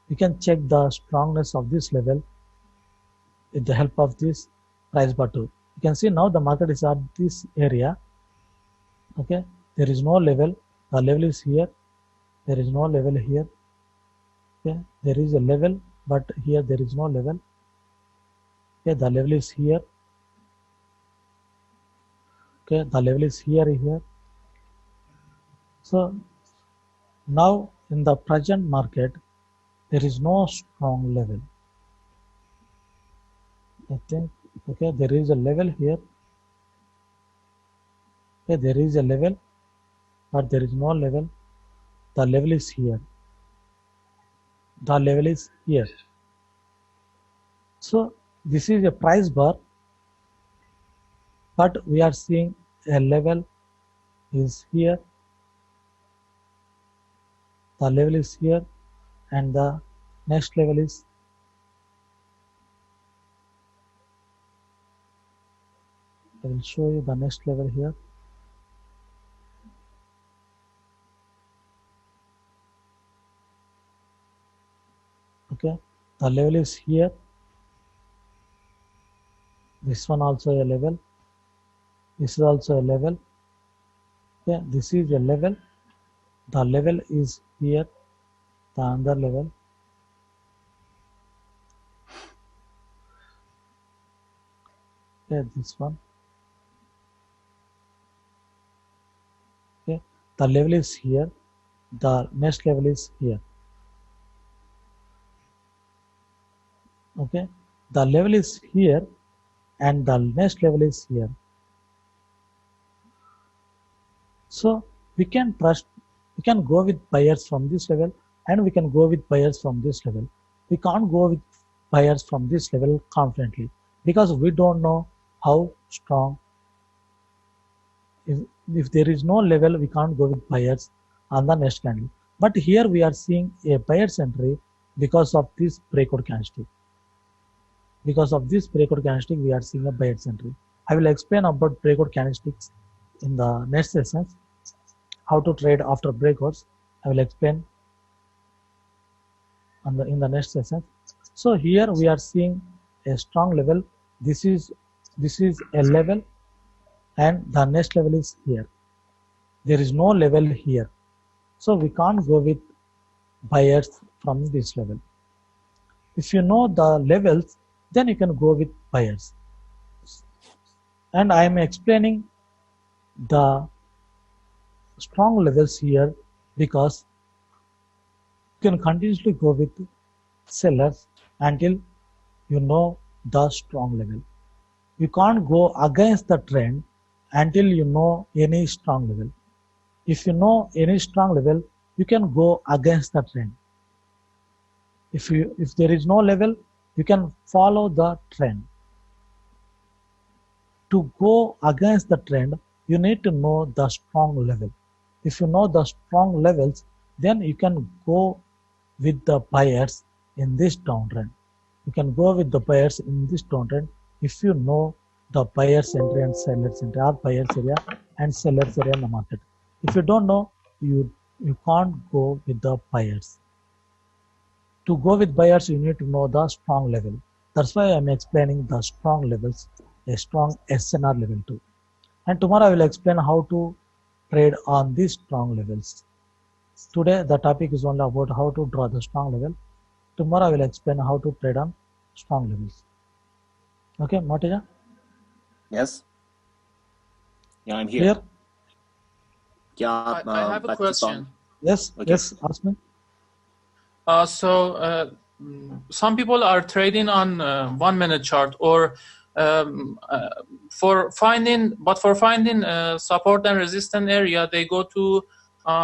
We can check the strongness of this level with the help of this price bar too. You can see now the market is at this area. Okay, there is no level. The level is here. There is no level here. Okay, there is a level, but here there is no level. Okay, the level is here. Okay, the level is here. So now in the present market, there is no strong level. I think, okay, there is a level here. Okay, there is a level, but there is no level. The level is here. The level is here. So this is a price bar, but we are seeing a level is here. The level is here, and the next level is I will show you the next level here. Okay, the level is here. This one also a level. This is also a level. Okay, this is a level. The level is here. The other level. Okay, this one. Okay, the level is here. The next level is here. Okay, the level is here, and the next level is here. So we can go with buyers from this level, and we can go with buyers from this level. We can't go with buyers from this level confidently because we don't know how strong. If there is no level, we can't go with buyers on the next candle. But here we are seeing a buyer's entry because of this breakout candlestick. Because of this breakout candlestick, we are seeing a buyer's entry. I will explain about breakout candlesticks in the next sessions. How to trade after breakouts, I will explain in the next session. So here we are seeing a strong level. This is a level, and the next level is here. There is no level here, so we can't go with buyers from this level. If you know the levels, then you can go with buyers. And I am explaining the strong levels here because you can continuously go with sellers until you know the strong level. You can't go against the trend until you know any strong level. If you know any strong level, you can go against the trend. If there is no level, you can follow the trend. To go against the trend, you need to know the strong level. If you know the strong levels, then you can go with the buyers in this downtrend. You can go with the buyers in this downtrend if you know the buyers entry and sellers entry, or buyers area and sellers area in the market. If you don't know, you can't go with the buyers. To go with buyers, you need to know the strong level. That's why I'm explaining the strong levels, a strong SNR level too. And tomorrow I will explain how to trade on these strong levels. Today the topic is only about how to draw the strong level. Tomorrow I will explain how to trade on strong levels. Okay, Matija? Yes. Yeah, I'm here. Clear? Yeah, I have a question. Yes, okay. Yes, ask me. some people are trading on 1 minute chart, or for finding support and resistance area, they go to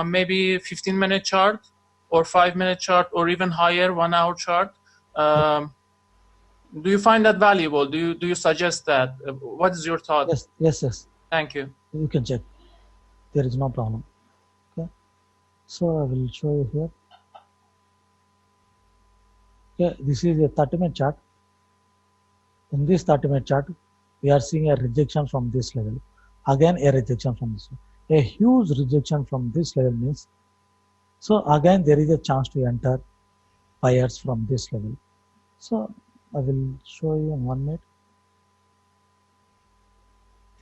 maybe 15-minute chart or 5-minute chart, or even higher 1 hour chart. Do you find that valuable? Do you suggest that? What is your thought? Yes. Thank you. You can check. There is no problem. Okay. So I will show you here. Okay, this is a 30-minute chart. In this 30-minute chart, we are seeing a rejection from this level. Again, a rejection from this level. A huge rejection from this level means, so again, there is a chance to enter buyers from this level. So I will show you in 1 minute.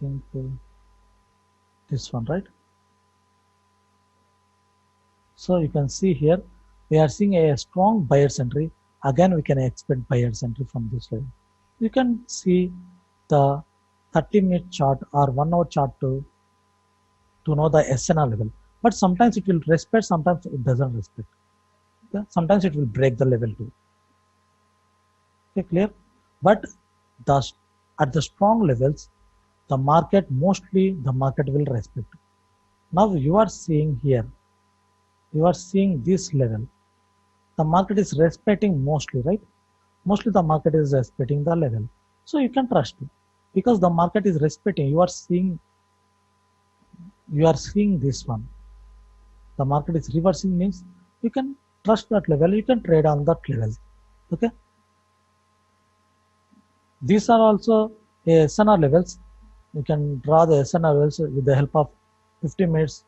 I think this one, right? So you can see here, we are seeing a strong buyer's entry. Again, we can expect buyer's entry from this level. You can see the 30-minute chart or 1 hour chart to know the SNR level. But sometimes it will respect, sometimes it doesn't respect. Okay? Sometimes it will break the level too. Okay, clear? But at the strong levels, the market will respect. Now you are seeing here, you are seeing this level. The market is respecting mostly, right? Mostly the market is respecting the level. So you can trust it because the market is respecting. You are seeing this one. The market is reversing means you can trust that level. You can trade on that level. Okay. These are also SNR levels. You can draw the SNR levels with the help of 50 minutes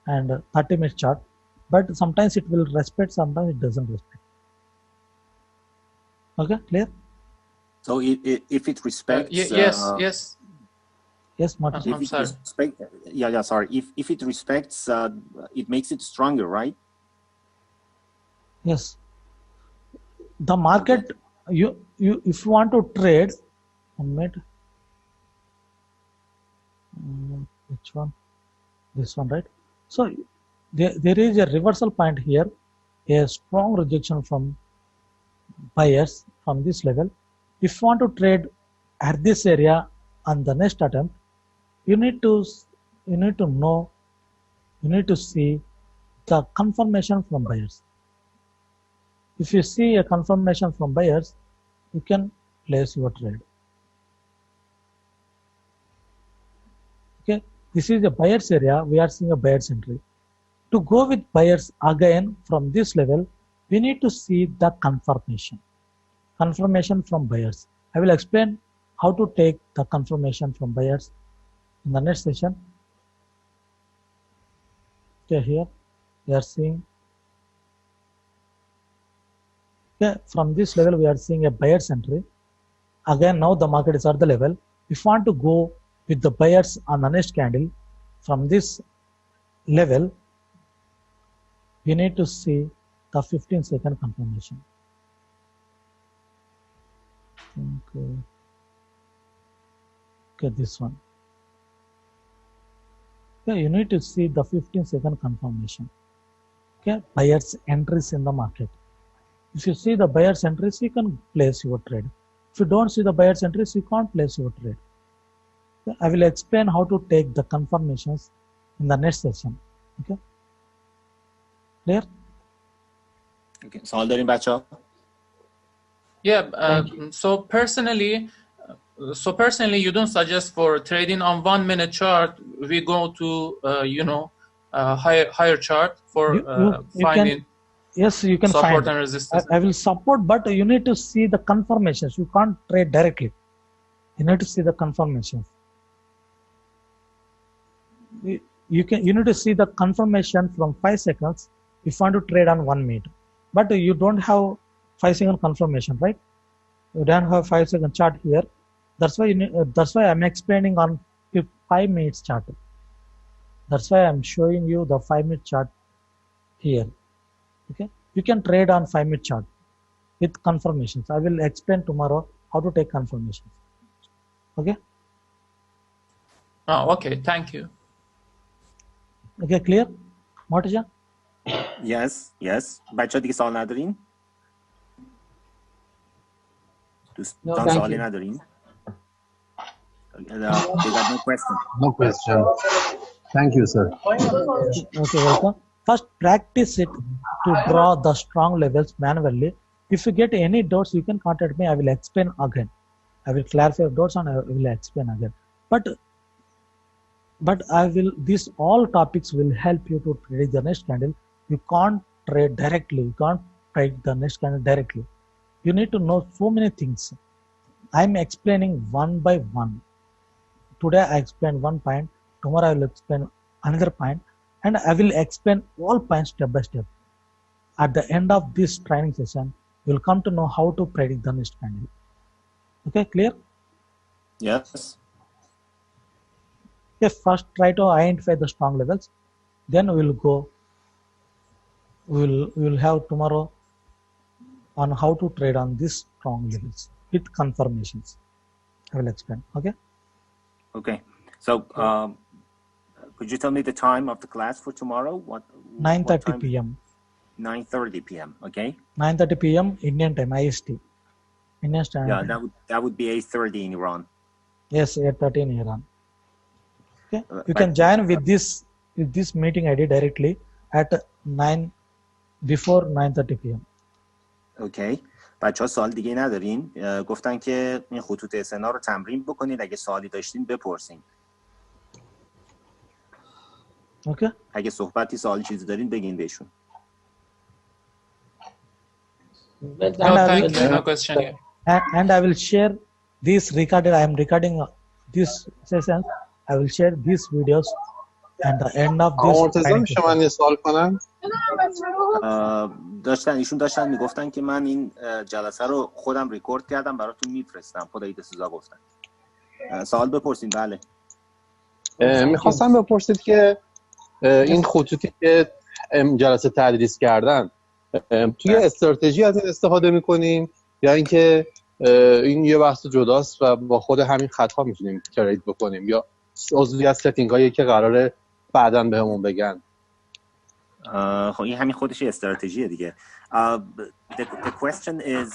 and 30 minutes chart. But sometimes it will respect, sometimes it doesn't respect. Okay, clear? So if it respects, yes, Martin. I'm sorry. Sorry. If it respects, it makes it stronger, right? Yes. The market, you if you want to trade, 1 minute. Which one? This one, right? So there is a reversal point here, a strong rejection from buyers from this level. If you want to trade at this area on the next attempt, you need to see the confirmation from buyers. If you see a confirmation from buyers, you can place your trade. Okay, this is a buyer's area. We are seeing a buyer's entry. To go with buyers again from this level, we need to see the confirmation from buyers. I will explain how to take the confirmation from buyers in the next session. Okay, here we are seeing, okay, from this level we are seeing a buyer's entry. Again, now the market is at the level. If you want to go with the buyers on the next candle from this level, we need to see the 15-second confirmation. Okay, this one. Okay, you need to see the 15-second confirmation. Okay, buyers entries in the market. If you see the buyers entries, you can place your trade. If you don't see the buyers entries, you can't place your trade. Okay, I will explain how to take the confirmations in the next session. Okay. Clear? Okay, so Aldarin Bacha. Yeah. So personally, you don't suggest for trading on 1 minute chart. We go to higher chart for finding. Yes, you can support find and resistance. I will support, but you need to see the confirmations. You can't trade directly. You need to see the confirmations. You need to see the confirmation from 5 seconds if you want to trade on 1 minute. But you don't have 5-second confirmation, right? You don't have 5-second chart here. That's why I'm explaining on 5 minutes chart. That's why I'm showing you the 5-minute chart here. Okay, you can trade on 5-minute chart with confirmations. I will explain tomorrow how to take confirmations. Okay. Oh, okay. Thank you. Okay, clear, Mortaja? Yes. Baca di soal natin. دوستان سوالی ندارین؟ No question. No question. Thank you, sir. Okay, welcome. First, practice it to draw the strong levels manually. If you get any doubts, you can contact me. I will explain again. I will clarify your doubts and I will explain again. But I will. These all topics will help you to predict the next candle. You can't trade directly. You can't predict the next candle directly. You need to know so many things. I'm explaining one by one. Today I explain one point. Tomorrow I will explain another point, and I will explain all points step by step. At the end of this training session, you will come to know how to predict the next candle. Okay, clear? Yes. Okay, first try to identify the strong levels. Then we will go. We will have tomorrow on how to trade on these strong levels with confirmations. I will explain. Okay. Okay. So, could you tell me the time of the class for tomorrow? 9:30 p.m. 9:30 p.m. Okay. 9:30 p.m. Indian time, IST. Indian Standard. Yeah, that would be 8:30 in Iran. Yes, 8:30 in Iran. Okay. You can join with this meeting ID directly at 9 before 9:30 p.m. Okay. بچه‌ها سوال دیگه ندارین؟ گفتن که این خطوط اسنا رو تمرین بکنید، اگه سوالی داشتین بپرسین. Okay. اگه صحبتی سوالی چیزی دارین بگین بهشون. No question here. And I will share this recorded. I am recording this session. I will share these videos at the end of this. مرتضی میشه من یه سوال کنم؟ ایشون داشتن میگفتن که من این جلسه رو خودم ریکورد کردم براتون میفرستم. خدای دسوزا گفتن. سوال بپرسین. بله. میخواستم بپرسید که این خطوطی که جلسه تدریس کردن توی استراتژی از این استفاده میکنیم یا اینکه این یه بحث جداست و با خود همین خطها میتونیم ترید بکنیم یا عضوی از ستینگ هایی که قراره بعداً بهمون بگن؟ خب این همین خودش استراتژیه دیگه. The question is